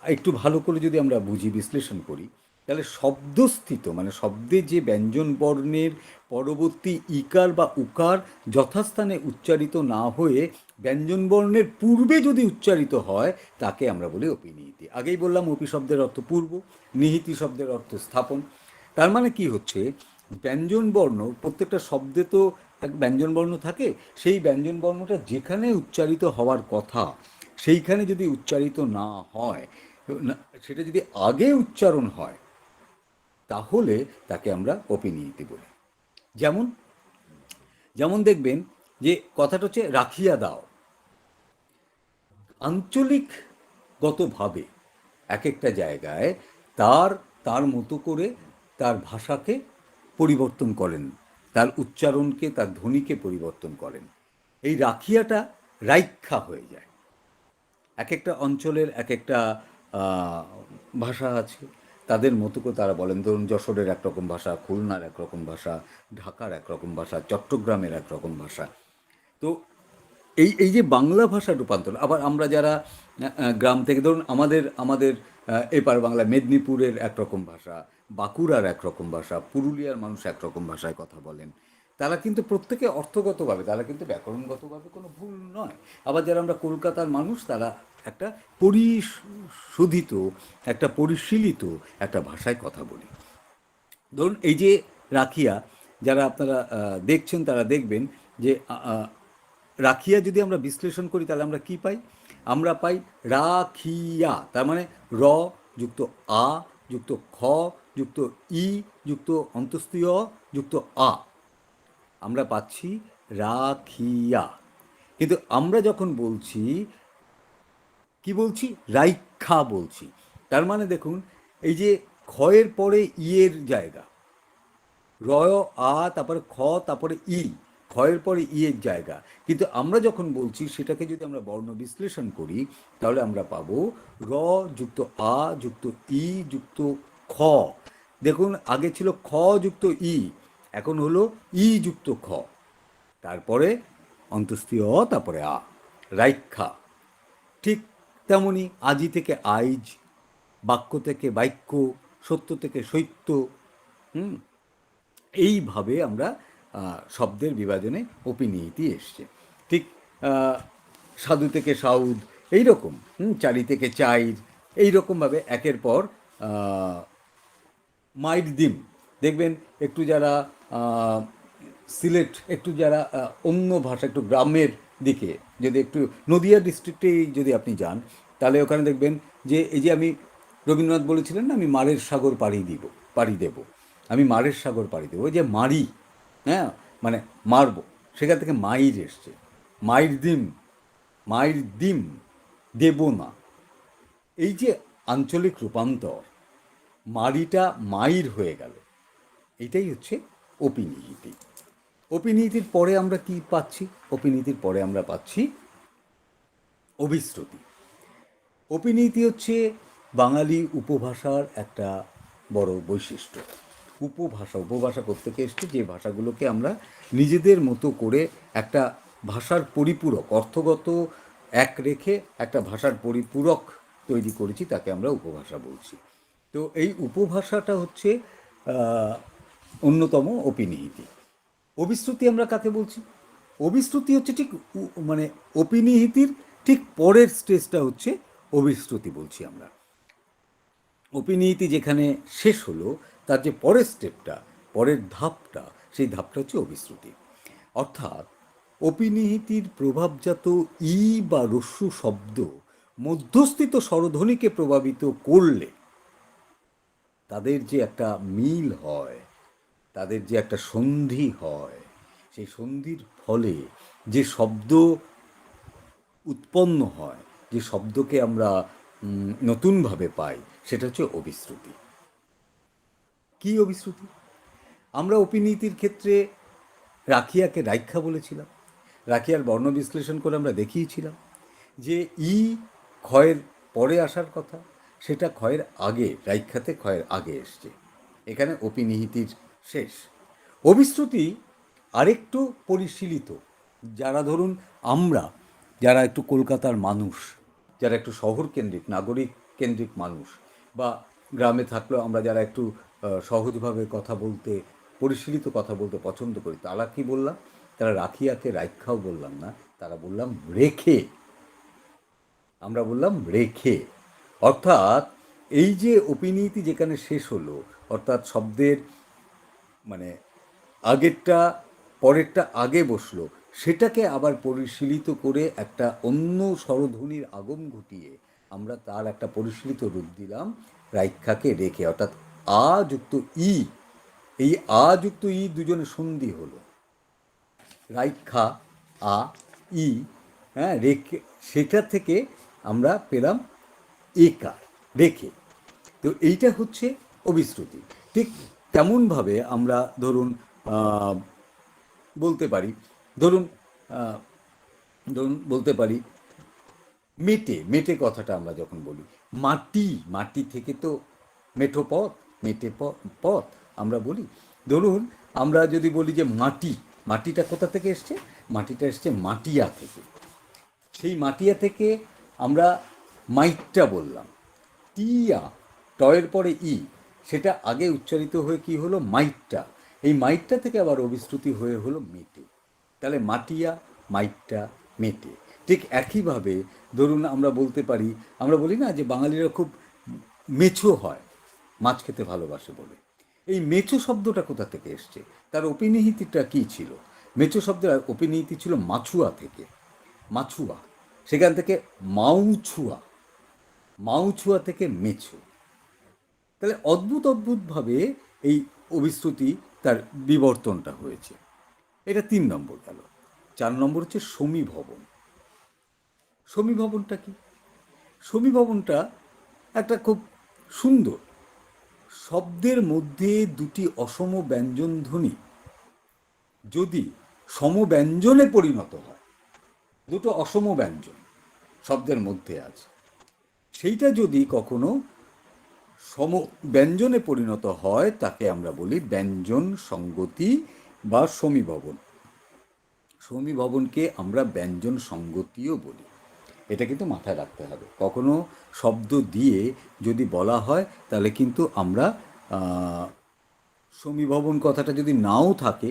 একটু ভালো করে যদি আমরা বুঝি, বিশ্লেষণ করি, তাহলে শব্দস্থিত মানে শব্দে যে ব্যঞ্জন বর্ণের পরবর্তী ইকার বা উকার যথাস্থানে উচ্চারিত না হয়ে ব্যঞ্জন বর্ণের পূর্বে যদি উচ্চারিত হয় তাকে আমরা বলি অপিনিহিতি। আগেই বললাম অপি শব্দের অর্থ পূর্ব, নিহিতি শব্দের অর্থ স্থাপন। তার মানে কি হচ্ছে, ব্যঞ্জন বর্ণ প্রত্যেকটা শব্দে তো এক ব্যঞ্জন বর্ণ থাকে, সেই ব্যঞ্জন বর্ণটা যেখানে উচ্চারিত হওয়ার কথা সেইখানে যদি উচ্চারিত না হয়, সেটা যদি আগে উচ্চারণ হয় তাহলে তাকে আমরা অপিনিহিতি বলি। যেমন যেমন দেখবেন যে কথাটা হচ্ছে রাখিয়া দাও। আঞ্চলিকগতভাবে এক একটা জায়গায় তার তার মতো করে তার ভাষাকে পরিবর্তন করেন, তার উচ্চারণকে, তার ধ্বনিকে পরিবর্তন করেন। এই রাখিয়াটা রাইক্ষা হয়ে যায়। এক একটা অঞ্চলের এক একটা ভাষা আছে, তাদের মতো করে তারা বলেন। ধরুন যশোরের একরকম ভাষা, খুলনার একরকম ভাষা, ঢাকার একরকম ভাষা, চট্টগ্রামের একরকম ভাষা। তো এই এই যে বাংলা ভাষার রূপান্তর, আবার আমরা যারা গ্রাম থেকে, ধরুন আমাদের আমাদের এপার বাংলা মেদিনীপুরের একরকম ভাষা, বাঁকুড়ার একরকম ভাষা, পুরুলিয়ার মানুষ একরকম ভাষায় কথা বলেন। তারা কিন্তু প্রত্যেকে অর্থগতভাবে, তারা কিন্তু ব্যাকরণগতভাবে কোনো ভুল নয়। আবার যারা আমরা কলকাতার মানুষ, তারা একটা পরিশোধিত, একটা পরিশীলিত একটা ভাষায় কথা বলি। ধরুন এই যে রাখিয়া, যারা আপনারা দেখছেন তারা দেখবেন যে রাখিয়া যদি আমরা বিশ্লেষণ করি তাহলে আমরা কি পাই? আমরা পাই রাখিয়া, তার মানে র যুক্ত আ যুক্ত খ যুক্ত ই যুক্ত অন্তস্থীয় যুক্ত আ, আমরা পাচ্ছি রাখিয়া। কিন্তু আমরা যখন বলছি, কি বলছি? রাইখা বলছি। তার মানে দেখুন, এই যে খয়ের পরে ইয়ের জায়গা, রয় আ তারপরে খ তারপরে ই, খয়ের পরে ইয়ের জায়গা, কিন্তু আমরা যখন বলছি সেটাকে যদি আমরা বর্ণ বিশ্লেষণ করি তাহলে আমরা পাবো র যুক্ত আ যুক্ত ই যুক্ত খ। দেখুন আগে ছিল খ যুক্ত ই, এখন হলো ই যুক্ত খ, তারপরে অন্তস্থীয় অ, তারপরে আ, রাইখা। ঠিক তেমনি আজি থেকে আইজ, বাক্য থেকে বাক্য, সত্য থেকে সত্য। হুম, এইভাবে আমরা শব্দের বিভাজনে অপিনিহিতি এসছে। ঠিক সাধু থেকে সাউদ, এইরকম চারি থেকে চাইর, এইরকমভাবে একের পর মাইর দিম। দেখবেন একটু যারা সিলেট, একটু যারা অন্য ভাষা, একটু গ্রামের দিকে, যদি একটু নদিয়া ডিস্ট্রিক্টেই যদি আপনি যান, তাহলে ওখানে দেখবেন যে এই যে আমি রবীন্দ্রনাথ বলেছিলেন না, আমি মারের সাগর পাড়ি দেব, আমি মারের সাগর পাড়ি দেবো, ওই যে মারি, হ্যাঁ, মানে মারবো, সেখান থেকে মাইর এসছে। মাইর দিম, দেব না। এই যে আঞ্চলিক রূপান্তর, মারিটা মাইর হয়ে গেল, এটাই হচ্ছে অপিনিহিতি। অপিনিহিতির পরে আমরা কি পাচ্ছি? অপিনিহিতির পরে আমরা পাচ্ছি অভিশ্রুতি। অপিনিহিতি হচ্ছে বাঙালি উপভাষার একটা বড় বৈশিষ্ট্য। উপভাষা প্রত্যেকে এসছে, যে ভাষাগুলোকে আমরা নিজেদের মতো করে একটা ভাষার পরিপূরক, অর্থগত এক রেখে একটা ভাষার পরিপূরক তৈরি করেছি, তাকে আমরা উপভাষা বলছি। তো এই উপভাষাটা হচ্ছে অন্যতম অপিনিহিতি। অভিশ্রুতি আমরা কাকে বলছি? অভিশ্রুতি হচ্ছে ঠিক মানে অপিনিহিতির ঠিক পরের স্টেজটা হচ্ছে অভিশ্রুতি বলছি আমরা। অপিনিহিতি যেখানে শেষ হলো, তার যে পরের স্টেপটা, পরের ধাপটা, সেই ধাপটা হচ্ছে অভিশ্রুতি। অর্থাৎ অপিনিহিতির প্রভাবজাত ই বা রস্যু শব্দ মধ্যস্থিত স্বরধ্বনিকে প্রভাবিত করলে তাদের যে একটা মিল হয়, তাদের যে একটা সন্ধি হয়, সেই সন্ধির ফলে যে শব্দ উৎপন্ন হয়, যে শব্দকে আমরা নতুনভাবে পাই, সেটা হচ্ছে অভিশ্রুতি। কি অভিশ্রুতি? আমরা অপিনিহিতির ক্ষেত্রে রাখিয়াকে রাইখা বলেছিলাম। রাখিয়ার বর্ণ বিশ্লেষণ করে আমরা দেখিয়েছিলাম যে ই ক্ষয়ের পরে আসার কথা, সেটা ক্ষয়ের আগে, রাইখাতে ক্ষয়ের আগে এসছে। এখানে অপিনিহিতির শেষ। অভিশ্রুতি আরেকটু পরিশীলিত। যারা ধরুন আমরা, যারা একটু কলকাতার মানুষ, যারা একটু শহর কেন্দ্রিক, নাগরিক কেন্দ্রিক মানুষ, বা গ্রামে থাকলেও আমরা যারা একটু সহজভাবে কথা বলতে, পরিশীলিত কথা বলতে পছন্দ করি, তারা কি বললাম? তারা রাখিয়াকে রাইখাও বললাম না, তারা বললাম রেখে। আমরা বললাম রেখে। অর্থাৎ এই যে অপিনীতি যেখানে শেষ হলো, অর্থাৎ শব্দের মানে আগেরটা পরেরটা আগে বসলো, সেটাকে আবার পরিশীলিত করে একটা অন্য স্বরধ্বনির আগম ঘটিয়ে আমরা তার একটা পরিশীলিত রূপ দিলাম রাইখাকে রেখে। অর্থাৎ আ যুক্ত ই, এই আ যুক্ত ই দুজনে সন্ধি হলো, রাইখা আ ই, হ্যাঁ রেখে, সেটা থেকে আমরা পেলাম একার রেখে। তো এইটা হচ্ছে অবিশ্রুতি। ঠিক তেমনভাবে আমরা ধরুন বলতে পারি, ধরুন আহ, ধরুন বলতে পারি মেটে। মেটে কথাটা আমরা যখন বলি, মাটি, মাটি থেকে তো মেঠো পথ, মেটে পথ আমরা বলি। ধরুন আমরা যদি বলি যে মাটি, মাটিটা কোথা থেকে এসছে? মাটিটা এসছে মাটিয়া থেকে। সেই মাটিয়া থেকে আমরা মাইটটা বললাম, টিয়া, টয়ের পরে ই, সেটা আগে উচ্চারিত হয়ে কি হলো? মাইটটা। এই মাইটটা থেকে আবার অবিশ্রুতি হয়ে হলো মেটে। তাহলে মাটিয়া, মাইটটা, মেটে। ঠিক একইভাবে ধরুন আমরা বলতে পারি, আমরা বলি না যে বাঙালিরা খুব মেছো হয়, মাছ খেতে ভালোবাসে বলে। এই মেছো শব্দটা কোথা থেকে এসছে? তার অপিনিহিতিটা কী ছিল? মেছো শব্দের অপিনিহিতি ছিল মাছুয়া থেকে, মাছুয়া, সেখান থেকে মাউছুয়া, মাউছুয়া থেকে মেছো। তাহলে অদ্ভুত অদ্ভুতভাবে এই অবিশ্রুতি তার বিবর্তনটা হয়েছে। এটা 3 নম্বর গেল। 4 নম্বর হচ্ছে সমীভবন। সমীভবনটা কি? সমীভবনটা একটা খুব সুন্দর, শব্দের মধ্যে দুটি অসম ব্যঞ্জন ধ্বনি যদি সমব্যঞ্জনে পরিণত হয়, দুটো অসম ব্যঞ্জন শব্দের মধ্যে আছে, সেইটা যদি কখনো সম ব্যঞ্জনে পরিণত হয়, তাকে আমরা বলি ব্যঞ্জন সঙ্গতি বা সমীভবন। সমীভবনকে আমরা ব্যঞ্জন সঙ্গতিও বলি। এটা কিন্তু মাথায় রাখতে হবে। কখনো শব্দ দিয়ে যদি বলা হয়, তাহলে কিন্তু আমরা সমীভবন কথাটা যদি নাও থাকে,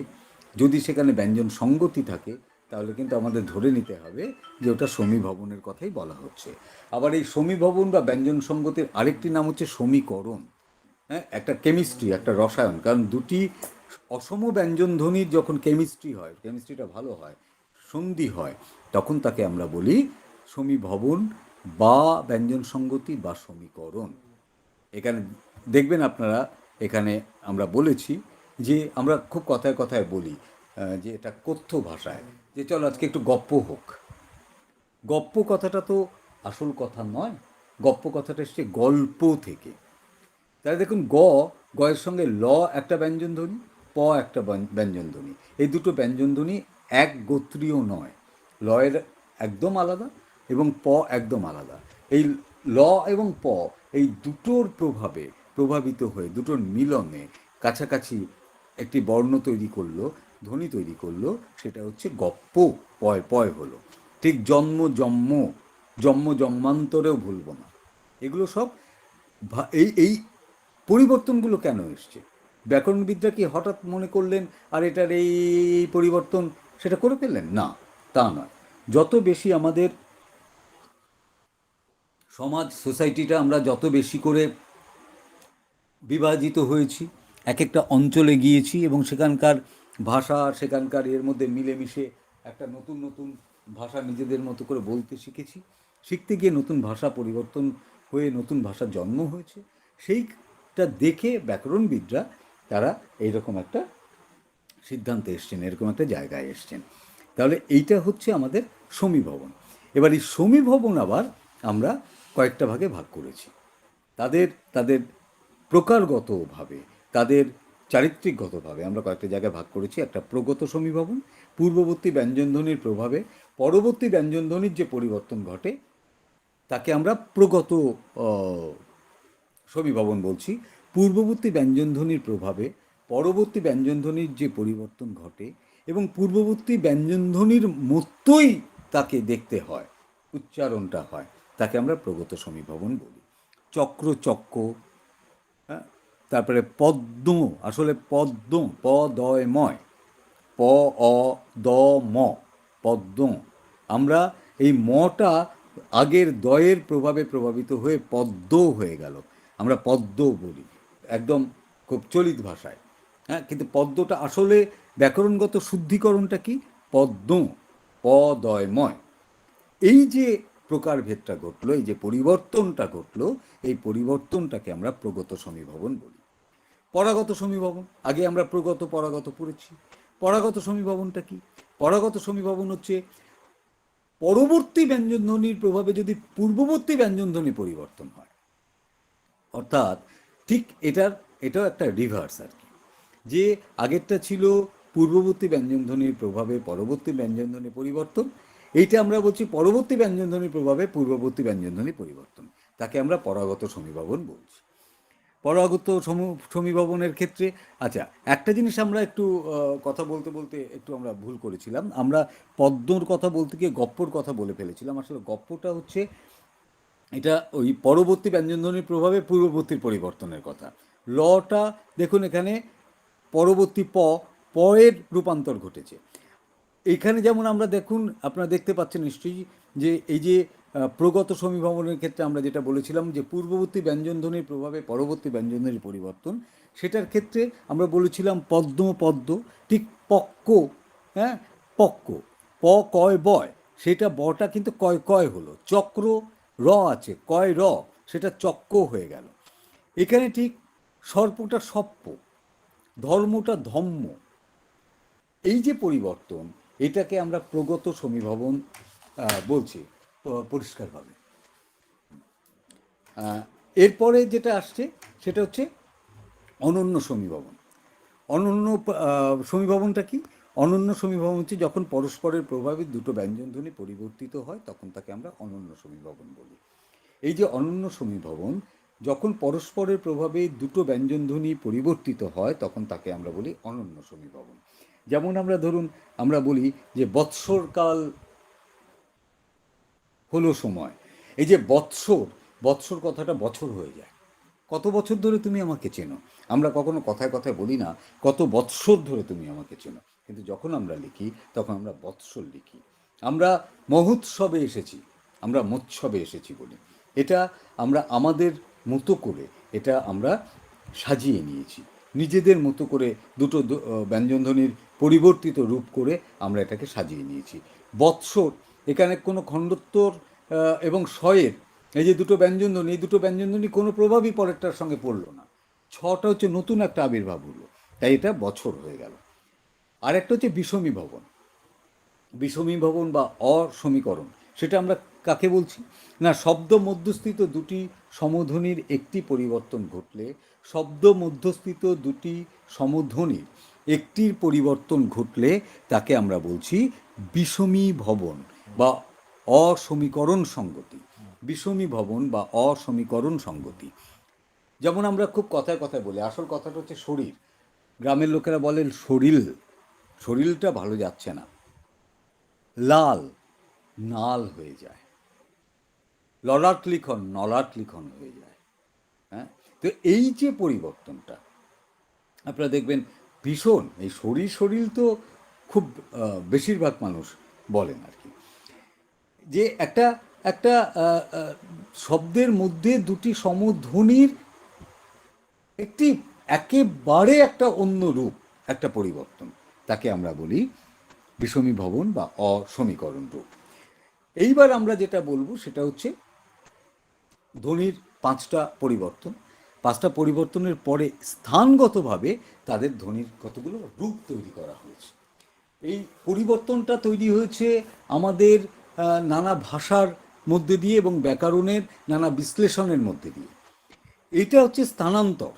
যদি সেখানে ব্যঞ্জন সঙ্গতি থাকে, তাহলে কিন্তু আমাদের ধরে নিতে হবে যে ওটা সমীভবনের কথাই বলা হচ্ছে। আবার এই সমীভবন বা ব্যঞ্জন সঙ্গতির আরেকটি নাম হচ্ছে সমীকরণ। হ্যাঁ, একটা কেমিস্ট্রি, একটা রসায়ন। কারণ দুটি অসম ব্যঞ্জন ধ্বনির যখন কেমিস্ট্রি হয়, কেমিস্ট্রিটা ভালো হয়, সন্ধি হয়, তখন তাকে আমরা বলি সমীভবন বা ব্যঞ্জন সঙ্গতি বা সমীকরণ। এখানে দেখবেন আপনারা, এখানে আমরা বলেছি যে আমরা খুব কথায় কথায় বলি যে এটা কথ্য ভাষায়, যে চলো আজকে একটু গপ্প হোক। গপ্প কথাটা তো আসল কথা নয়, গপ্প কথাটা এসছে গল্প থেকে। তাহলে দেখুন গয়ের সঙ্গে ল একটা ব্যঞ্জনধ্বনি, প একটা ব্যঞ্জনধ্বনি। এই দুটো ব্যঞ্জনধ্বনি এক গোত্রীয় নয়, লয়ের একদম আলাদা এবং প একদম আলাদা। এই ল এবং প, এই দুটোর প্রভাবে প্রভাবিত হয়ে, দুটোর মিলনে কাছাকাছি একটি বর্ণ তৈরি করলো, ধ্বনি তৈরি করলো, সেটা হচ্ছে গপ্প। পয় পয় হলো। ঠিক জন্ম জন্ম, জন্ম জন্মান্তরেও ভুলব না। এগুলো সব এই এই পরিবর্তনগুলো কেন এসছে? ব্যাকরণবিদরা কি হঠাৎ মনে করলেন আর এটার এই পরিবর্তন সেটা করে ফেললেন? না, তা নয়। যত বেশি আমাদের সমাজ, সোসাইটিটা আমরা যত বেশি করে বিভাজিত হয়েছি, এক একটা অঞ্চলে গিয়েছি এবং সেখানকার ভাষা, সেখানকার এর মধ্যে মিলেমিশে একটা নতুন নতুন ভাষা নিজেদের মতো করে বলতে শিখেছি। শিখতে গিয়ে নতুন ভাষা পরিবর্তন হয়ে নতুন ভাষার জন্ম হয়েছে। সেইটা দেখে ব্যাকরণবিদরা তারা এইরকম একটা সিদ্ধান্তে এসছেন, এরকম একটা জায়গায় এসছেন। তাহলে এইটা হচ্ছে আমাদের সমীভবন। এবার এই সমীভবন আবার আমরা কয়েকটা ভাগে ভাগ করেছি। তাদের তাদের প্রকারগতভাবে, তাদের চারিত্রিকগতভাবে আমরা কয়েকটা জায়গায় ভাগ করেছি। একটা প্রগত সমীভবন, পূর্ববর্তী ব্যঞ্জনধ্বনির প্রভাবে পরবর্তী ব্যঞ্জনধ্বনির যে পরিবর্তন ঘটে তাকে আমরা প্রগত সমীভবন বলছি। পূর্ববর্তী ব্যঞ্জনধ্বনির প্রভাবে পরবর্তী ব্যঞ্জনধ্বনির যে পরিবর্তন ঘটে এবং পূর্ববর্তী ব্যঞ্জনধ্বনির মতোই তাকে দেখতে হয়, উচ্চারণটা হয়, তাকে আমরা প্রগত সমীভবন বলি। চক্র চক্র, তারপরে পদ্ম, আসলে পদ্ম, প দয় ময়, প অ দ ম, পদ্ম। আমরা এই মটা আগের দয়ের প্রভাবে প্রভাবিত হয়ে পদ্ম হয়ে গেল, আমরা পদ্ম বলি একদম খুব চলিত ভাষায়। হ্যাঁ, কিন্তু পদ্মটা আসলে ব্যাকরণগত শুদ্ধিকরণটা কি? পদ্ম, প দয় ময়। এই যে প্রকারভেদটা ঘটলো, এই যে পরিবর্তনটা ঘটলো, এই পরিবর্তনটাকে আমরা প্রগত সমীভবন বলি। পরাগত সমীভবন, আগে আমরা প্রগত পরাগত পড়েছি। পরাগত সমীভবনটা কি? পরাগত সমীভবন হচ্ছে পরবর্তী ব্যঞ্জনধ্বনির প্রভাবে যদি পূর্ববর্তী ব্যঞ্জনধ্বনি পরিবর্তন হয়, অর্থাৎ ঠিক এটাও একটা রিভার্স আর কি, যে আগেরটা ছিল পূর্ববর্তী ব্যঞ্জনধ্বনির প্রভাবে পরবর্তী ব্যঞ্জনধ্বনি পরিবর্তন, এইটা আমরা বলছি পরবর্তী ব্যঞ্জনধ্বনির প্রভাবে পূর্ববর্তী ব্যঞ্জনধ্বনি পরিবর্তন, তাকে আমরা পরাগত সমীভবন বলছি। পরাগত সমীভবনের ক্ষেত্রে আচ্ছা, একটা জিনিস আমরা একটু কথা বলতে বলতে একটু আমরা ভুল করেছিলাম, আমরা পদ্মর কথা বলতে গিয়ে গপ্পর কথা বলে ফেলেছিলাম। আসলে গপ্পটা হচ্ছে এটা ওই পরবর্তী ব্যঞ্জনধ্বনির প্রভাবে পূর্ববর্তীর পরিবর্তনের কথা। লটা দেখুন এখানে পরবর্তী প এর রূপান্তর ঘটেছে। এখানে যেমন আমরা দেখুন, আপনারা দেখতে পাচ্ছেন নিশ্চয়ই যে এই যে প্রগত সমীভবনের ক্ষেত্রে আমরা যেটা বলেছিলাম যে পূর্ববর্তী ব্যঞ্জনধ্বনির প্রভাবে পরবর্তী ব্যঞ্জনধ্বনির পরিবর্তন, সেটার ক্ষেত্রে আমরা বলেছিলাম পদ্ম পদ্ম, ঠিক পক্ক, হ্যাঁ পক্ক, প কয় বয়, সেটা বটা কিন্তু কয় কয় হলো, চক্র র আছে, কয় র, সেটা চক্ক হয়ে গেল। এখানে ঠিক সর্পটা সপ্প, ধর্মটা ধম্ম। এই যে পরিবর্তন, এটাকে আমরা প্রগত সমীভবন বলছি পরিষ্কারভাবে। এরপরে যেটা আসছে সেটা হচ্ছে অনন্য সমীভবন। অনন্য সমীভবনটা কি? অনন্য সমীভবন হচ্ছে যখন পরস্পরের প্রভাবে দুটো ব্যঞ্জনধ্বনি পরিবর্তিত হয়, তখন তাকে আমরা অনন্য সমীভবন বলি। এই যে অনন্য সমীভবন, যখন পরস্পরের প্রভাবে দুটো ব্যঞ্জনধ্বনি পরিবর্তিত হয়, তখন তাকে আমরা বলি অনন্য সমীভবন। যেমন আমরা ধরুন আমরা বলি যে বৎসরকাল হলো সময়। এই যে বৎসর, বৎসর কথাটা বছর হয়ে যায়। কত বছর ধরে তুমি আমাকে চেনো? আমরা কখনো কথায় কথায় বলি না কত বৎসর ধরে তুমি আমাকে চেনো, কিন্তু যখন আমরা লিখি তখন আমরা বৎসর লিখি। আমরা মহোৎসবে এসেছি, আমরা মোৎসবে এসেছি বলি। এটা আমরা আমাদের মতো করে এটা আমরা সাজিয়ে নিয়েছি, নিজেদের মতো করে দুটো ব্যঞ্জনধ্বনির পরিবর্তিত রূপ করে আমরা এটাকে সাজিয়ে নিয়েছি। বৎসর, এখানে কোনো খণ্ডোত্তর এবং শয়ের এই যে দুটো ব্যঞ্জনধ্বনি, এই দুটো ব্যঞ্জনধ্বনি কোনো প্রভাবই পরেরটার সঙ্গে পড়লো না, ছটা হচ্ছে নতুন একটা আবির্ভাব হলো, তাই এটা বছর হয়ে গেল। আর একটা হচ্ছে বিষমী ভবন। বিষমী ভবন বা অসমীকরণ, সেটা আমরা কাকে বলছি না, শব্দ মধ্যস্থিত দুটি সমধ্বনির একটি পরিবর্তন ঘটলে, শব্দ মধ্যস্থিত দুটি সমধ্বনির একটির পরিবর্তন ঘটলে তাকে আমরা বলছি বিষমী ভবন বা অসমীকরণ সঙ্গতি। বিষমী ভবন বা অসমীকরণ সঙ্গতি। যেমন আমরা খুব কথায় কথায় বলি, আসল কথাটা হচ্ছে শরীর। গ্রামের লোকেরা বলেন শরীর, শরীরটা ভালো যাচ্ছে না, লাল নাল হয়ে যায়, ললাট লিখন নলাট লিখন হয়ে যায়। হ্যাঁ, তো এই যে পরিবর্তনটা আপনারা দেখবেন ভীষণ, এই শরীর শরীর তো খুব বেশিরভাগ মানুষ বলেন আর কি, যে একটা একটা শব্দের মধ্যে দুটি সমধ্বনির একটি একেবারে একটা অন্য রূপ, একটা পরিবর্তন, তাকে আমরা বলি বিষমী ভবন বা অসমীকরণ রূপ। এইবার আমরা যেটা বলবো সেটা হচ্ছে ধ্বনির পাঁচটা পরিবর্তন। পাঁচটা পরিবর্তনের পরে স্থানগতভাবে তাদের ধ্বনির কতগুলো রূপ তৈরি করা হয়েছে। এই পরিবর্তনটা তৈরি হয়েছে আমাদের নানা ভাষার মধ্যে দিয়ে এবং ব্যাকরণের নানা বিশ্লেষণের মধ্যে দিয়ে। এটা হচ্ছে স্থানান্তর,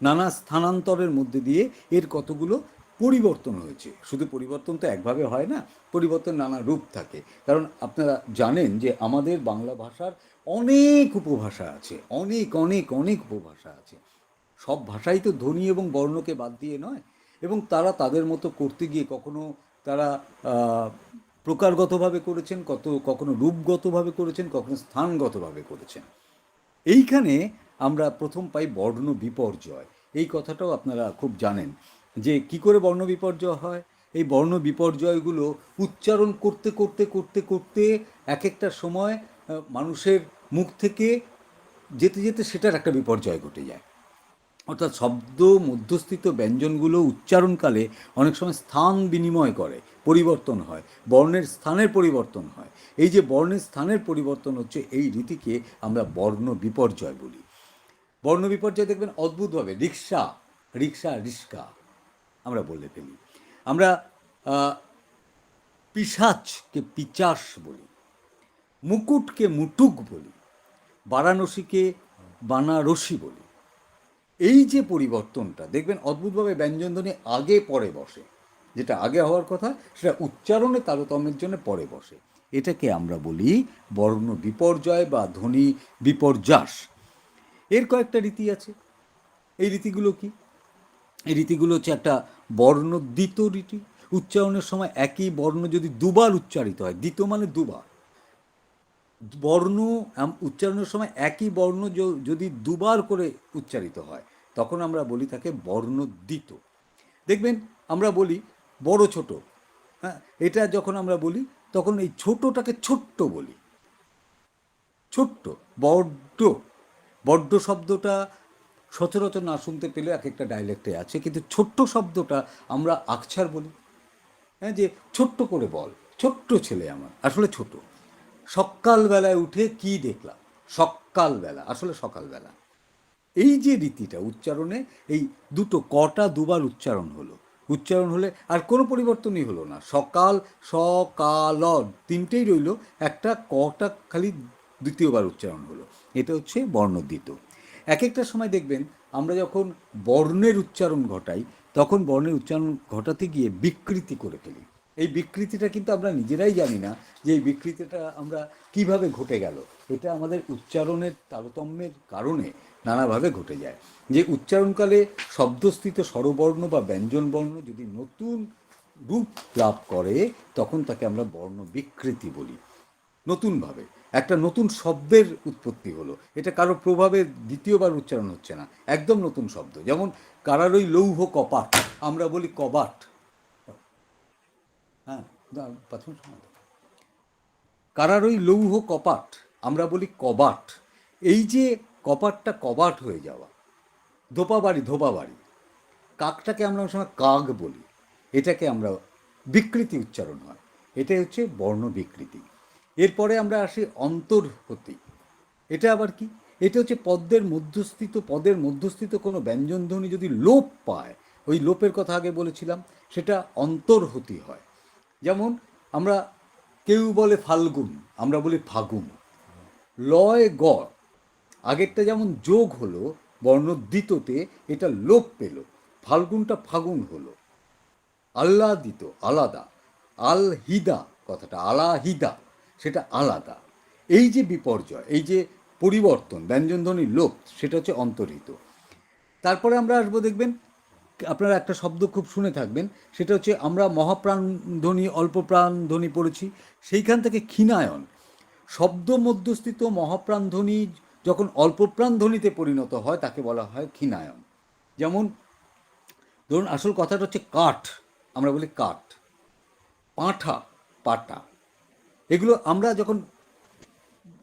নানা স্থানান্তরের মধ্যে দিয়ে এর কতগুলো পরিবর্তন হয়েছে। শুধু পরিবর্তন তো একভাবে হয় না, পরিবর্তন নানা রূপ থাকে। কারণ আপনারা জানেন যে আমাদের বাংলা ভাষার অনেক উপভাষা আছে, অনেক অনেক অনেক উপভাষা আছে। সব ভাষাই তো ধ্বনি এবং বর্ণকে বাদ দিয়ে নয়, এবং তারা তাদের মতো করতে গিয়ে কখনো তারা প্রকারগতভাবে করেছেন, কখনো রূপগতভাবে করেছেন, কখনো স্থানগতভাবে করেছেন। এইখানে আমরা প্রথম পাই বর্ণ বিপর্যয়। এই কথাটাও আপনারা খুব জানেন যে কি করে বর্ণ বিপর্যয় হয়। এই বর্ণ বিপর্যয়গুলো উচ্চারণ করতে করতে করতে করতে এক একটা সময় মানুষের মুখ থেকে যেতে যেতে সেটার একটা বিপর্যয় ঘটে যায়। অর্থাৎ শব্দ মধ্যস্থিত ব্যঞ্জনগুলো উচ্চারণকালে অনেক সময় স্থান বিনিময় করে, পরিবর্তন হয়, বর্ণের স্থানের পরিবর্তন হয়। এই যে বর্ণের স্থানের পরিবর্তন হচ্ছে, এই রীতিকে আমরা বর্ণ বিপর্যয় বলি। বর্ণ বিপর্যয় দেখবেন অদ্ভুতভাবে রিক্সা, রিক্সা রিস্কা আমরা বলে ফেলি। আমরা পিশাচকে পিচাস বলি, মুকুটকে মুটুক বলি, বারাণসীকে বানারসি বলি। এই যে পরিবর্তনটা দেখবেন অদ্ভুতভাবে ব্যঞ্জনধ্বনি আগে পরে বসে, যেটা আগে হওয়ার কথা সেটা উচ্চারণে তারতম্যের জন্য পরে বসে। এটাকে আমরা বলি বর্ণ বিপর্যয় বা ধ্বনি বিপর্যাস। এর কয়েকটা রীতি আছে। এই রীতিগুলো কি? এই রীতিগুলো হচ্ছে একটা বর্ণদ্বিত রীতি। উচ্চারণের সময় একই বর্ণ যদি দুবার উচ্চারিত হয়, দ্বিত মানে দুবার, বর্ণ উচ্চারণের সময় একই বর্ণ যদি দুবার করে উচ্চারিত হয় তখন আমরা বলি তাকে বর্ণদ্বিত। দেখবেন আমরা বলি বড় ছোট, হ্যাঁ, এটা যখন আমরা বলি তখন এই ছোটটাকে ছোট্ট বলি, ছোট্ট। বড্ড, বড্ড শব্দটা সচরাচর না শুনতে পেলে এক একটা ডায়ালেক্টে আছে, কিন্তু ছোট্ট শব্দটা আমরা আকছার বলি। হ্যাঁ, যে ছোট্ট করে বল, ছোট্ট ছেলে আমার, আসলে ছোট। সকালবেলায় উঠে কি দেখলাম, সকালবেলা আসলে সকালবেলা। এই যে রীতিটা উচ্চারণে, এই দুটো কটা দুবার উচ্চারণ হলো, উচ্চারণ হলে আর কোনো পরিবর্তনই হলো না। সকাল, সকাল তিনটেই রইল, একটা কটা খালি দ্বিতীয়বার উচ্চারণ হলো। এটা হচ্ছে বর্ণদ্বিত। এক একটা সময় দেখবেন আমরা যখন বর্ণের উচ্চারণ ঘটাই তখন বর্ণের উচ্চারণ ঘটাতে গিয়ে বিকৃতি করে ফেলি। এই বিকৃতিটা কিন্তু আমরা নিজেরাই জানি না যে এই বিকৃতিটা আমরা কিভাবে ঘটে গেল। এটা আমাদের উচ্চারণের তারতম্যের কারণে নানাভাবে ঘটে যায়। যে উচ্চারণকালে শব্দস্থিত স্বরবর্ণ বা ব্যঞ্জনবর্ণ যদি নতুন রূপ লাভ করে তখন তাকে আমরা বর্ণ বিকৃতি বলি। নতুনভাবে একটা নতুন শব্দের উৎপত্তি হলো, এটা কারো প্রভাবে দ্বিতীয়বার উচ্চারণ হচ্ছে না, একদম নতুন শব্দ। যেমন কারারই লৌহ কপাট, আমরা বলি কবাট। হ্যাঁ, কারারই লৌহ কপাট, আমরা বলি কবাট। এই যে কপাটটা কবাট হয়ে যাওয়া, ধোপাবাড়ি ধোপাবাড়ি, কাকটাকে আমরা অনেক সময় কাক বলি, এটাকে আমরা বিকৃতি উচ্চারণ হয়, এটাই হচ্ছে বর্ণ বিকৃতি। এরপরে আমরা আসি অন্তর্হতি। এটা আবার কি? এটা হচ্ছে পদের মধ্যস্থিত কোনো ব্যঞ্জনধ্বনি যদি লোপ পায়, ওই লোপের কথা আগে বলেছিলাম, সেটা অন্তর্হতি হয়। যেমন আমরা কেউ বলে ফাল্গুন, আমরা বলি ফাগুন। লয় গ, আগেরটা যেমন যোগ হলো বর্ণদ্বিততে, এটা লোপ পেল, ফাল্গুনটা ফাগুন হলো। আহ্লাদিত আলাদা, আলহিদা কথাটা আলাহিদা, সেটা আলাদা। এই যে বিপর্যয়, এই যে পরিবর্তন, ব্যঞ্জনধ্বনির লোপ, সেটা হচ্ছে অন্তর্হিত। তারপরে আমরা আসবো, দেখবেন আপনারা একটা শব্দ খুব শুনে থাকবেন, সেটা হচ্ছে আমরা মহাপ্রাণ ধ্বনি অল্প প্রাণ ধ্বনি পড়েছি, সেইখান থেকে ক্ষীণায়ন। শব্দ মধ্যস্থিত মহাপ্রাণ ধ্বনি যখন অল্প প্রাণ ধ্বনিতে পরিণত হয় তাকে বলা হয় ক্ষীণায়ন। যেমন ধরুন আসল কথাটা হচ্ছে কাঠ, আমরা বলি কাঠ, পাঁঠা, পাটা। এগুলো আমরা যখন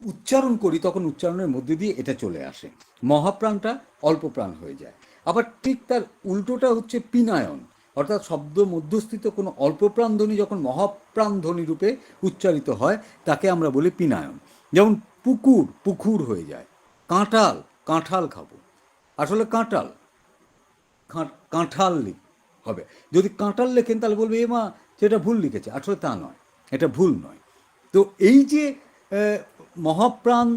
উচ্চারণ করি তখন উচ্চারণের মধ্যে দিয়ে এটা চলে আসে, মহাপ্রাণটা অল্প প্রাণ হয়ে যায়। আবার ঠিক তার উল্টোটা হচ্ছে পিনায়ন, অর্থাৎ শব্দ মধ্যস্থিত কোনো অল্প প্রাণ ধ্বনি যখন মহাপ্রাণ ধ্বনি রূপে উচ্চারিত হয় তাকে আমরা বলি পিনায়ন। যেমন পুকুর, পুকুর হয়ে যায়। কাঁঠাল, কাঁঠাল খাবো, আসলে কাঁঠাল, কাঁঠাল হবে। যদি কাঁঠাল লেখেন তাহলে বলবে এ মা সেটা ভুল লিখেছে, আসলে তা নয়, এটা ভুল নয়। তো এই যে মহাপ্রাণ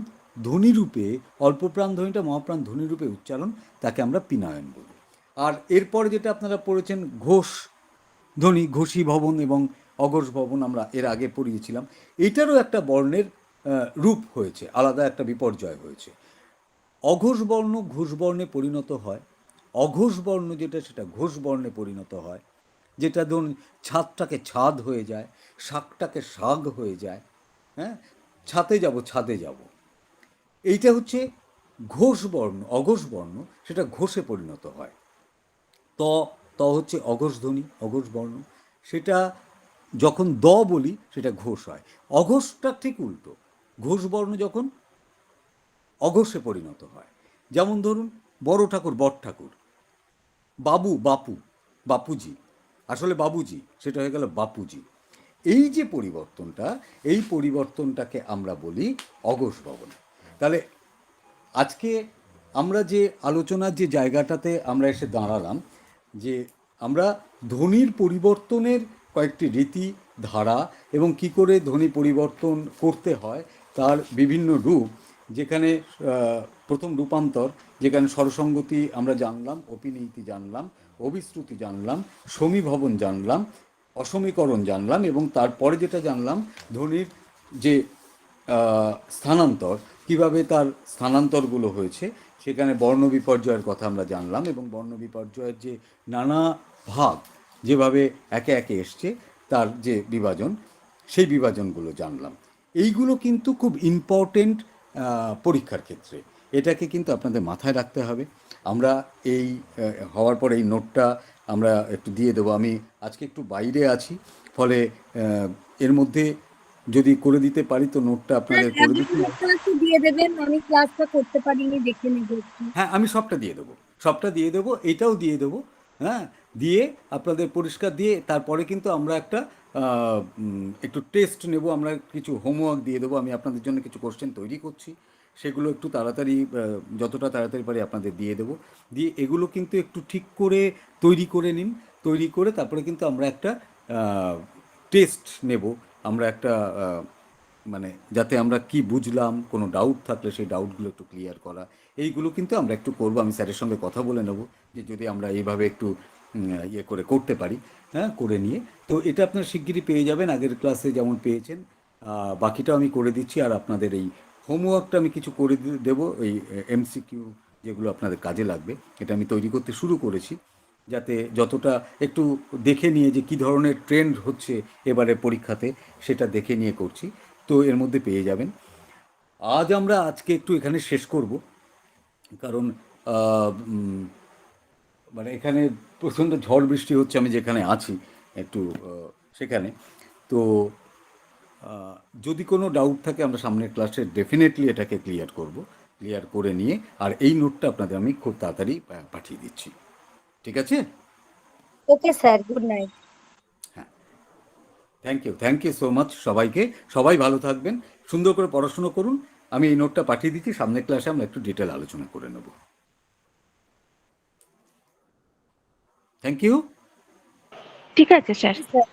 ধ্বনিরূপে অল্প প্রাণ ধ্বনিটা মহাপ্রাণ ধ্বনিরূপে উচ্চারণ, তাকে আমরা পিনায়ন বলি। আর এরপরে যেটা আপনারা পড়েছেন ঘোষ ধ্বনি, ঘোষী ভবন এবং অঘোষ ভবন, আমরা এর আগে পড়িয়েছিলাম। এটারও একটা বর্ণের রূপ হয়েছে, আলাদা একটা বিপর্যয় হয়েছে। অঘোষ বর্ণ ঘোষ বর্ণে পরিণত হয়, অঘোষ বর্ণ যেটা সেটা ঘোষ বর্ণে পরিণত হয়। যেটা ধরুন ছাদটাকে ছাদ হয়ে যায়, শাকটাকে শাক হয়ে যায়, হ্যাঁ, ছাদে যাব ছাদে যাব। এইটা হচ্ছে ঘোষ বর্ণ। অঘোষ বর্ণ সেটা ঘোষে পরিণত হয়। ত ত হচ্ছে অঘোষ ধ্বনি, অঘোষ বর্ণ। সেটা যখন দ বলি সেটা ঘোষ হয়। অঘোষটা ঠিক উল্টো, ঘোষ বর্ণ যখন অঘোষে পরিণত হয়। যেমন ধরুন বড় ঠাকুর বড় ঠাকুর, বাবু বাপু বাপুজি, আসলে বাবুজি সেটা হয়ে গেল বাপুজি। এই যে পরিবর্তনটা, এই পরিবর্তনটাকে আমরা বলি অঘোষ ভবন। তাহলে আজকে আমরা যে আলোচনার যে জায়গাটাতে আমরা এসে দাঁড়ালাম, যে আমরা ধ্বনির পরিবর্তনের কয়েকটি রীতি ধারা এবং কি করে ধ্বনি পরিবর্তন করতে হয় তার বিভিন্ন রূপ, যেখানে প্রথম রূপান্তর, যেখানে স্বরসঙ্গতি আমরা জানলাম, অপিনীতি জানলাম, অবিশ্রুতি জানলাম, সমীভবন জানলাম, অসমীকরণ জানলাম, এবং তারপরে যেটা জানলাম ধ্বনির যে স্থানান্তর, কিভাবে তার স্থানান্তরগুলো হয়েছে, সেখানে বর্ণ বিপর্যয়ের কথা আমরা জানলাম, এবং বর্ণ বিপর্যয়ের যে নানা ভাগ যেভাবে একে একে এসছে তার যে বিভাজন, সেই বিভাজনগুলো জানলাম। এইগুলো কিন্তু খুব ইম্পর্টেন্ট পরীক্ষার ক্ষেত্রে, এটাকে কিন্তু আপনাদের মাথায় রাখতে হবে। আমরা এই হওয়ার পর এই নোটটা আমরা একটু দিয়ে দেবো। আমি আজকে একটু বাইরে আছি, ফলে এর মধ্যে যদি করে দিতে পারি তো নোটটা আপনাদের করে দিতে। একটু দিয়ে দেবেন, আমি ক্লাসটা করতে পারিনি, দেখে নেব একটু। হ্যাঁ, আমি সবটা দিয়ে দেবো, সবটা দিয়ে দেবো, এটাও দিয়ে দেবো। হ্যাঁ, দিয়ে আপনাদের পরিষ্কার দিয়ে তারপরে কিন্তু আমরা একটা একটু টেস্ট নেব, আমরা কিছু হোমওয়ার্ক দিয়ে দেবো। আমি আপনাদের জন্য কিছু কোশ্চেন তৈরি করছি, সেগুলো একটু তাড়াতাড়ি, যতটা তাড়াতাড়ি পারি আপনাদের দিয়ে দেবো। দিয়ে এগুলো কিন্তু একটু ঠিক করে তৈরি করে নিন, তৈরি করে তারপরে কিন্তু আমরা একটা টেস্ট নেব। আমরা একটা মানে যাতে আমরা কি বুঝলাম, কোনো ডাউট থাকলে সেই ডাউটগুলো একটু ক্লিয়ার করা, এইগুলো কিন্তু আমরা একটু করবো। আমি স্যারের সঙ্গে কথা বলে নেব যে যদি আমরা এইভাবে একটু ইয়ে করে করতে পারি, হ্যাঁ, করে নিয়ে। তো এটা আপনার শিগগিরই পেয়ে যাবেন, আগের ক্লাসে যেমন পেয়েছেন। বাকিটাও আমি করে দিচ্ছি, আর আপনাদের এই হোমওয়ার্কটা আমি কিছু করে দেবো, এই এমসিকিউ যেগুলো আপনাদের কাজে লাগবে, এটা আমি তৈরি করতে শুরু করেছি, যাতে যতটা একটু দেখে নিয়ে যে কী ধরনের ট্রেন্ড হচ্ছে এবারে পরীক্ষাতে, সেটা দেখে নিয়ে করছি। তো এর মধ্যে পেয়ে যাবেন। আমরা আজকে একটু এখানে শেষ করব, কারণ মানে এখানে প্রচণ্ড ঝড় বৃষ্টি হচ্ছে, আমি যেখানে আছি একটু সেখানে। তো যদি কোনো ডাউট থাকে আমরা সামনের ক্লাসে ডেফিনেটলি এটাকে ক্লিয়ার করব, ক্লিয়ার করে নিয়ে আর এই নোটটা আপনাদের আমি খুব তাড়াতাড়ি পাঠিয়ে দিচ্ছি। ঠিক আছে? Okay sir, good night. হ্যাঁ, থ্যাংক ইউ সো মাচ সবাইকে। সবাই ভালো থাকবেন, সুন্দর করে পড়াশুনো করুন। আমি এই নোটটা পাঠিয়ে দিচ্ছি, সামনের ক্লাসে আমরা একটু ডিটেল আলোচনা করে নেব। Thank you. ঠিক আছে স্যার। স্যার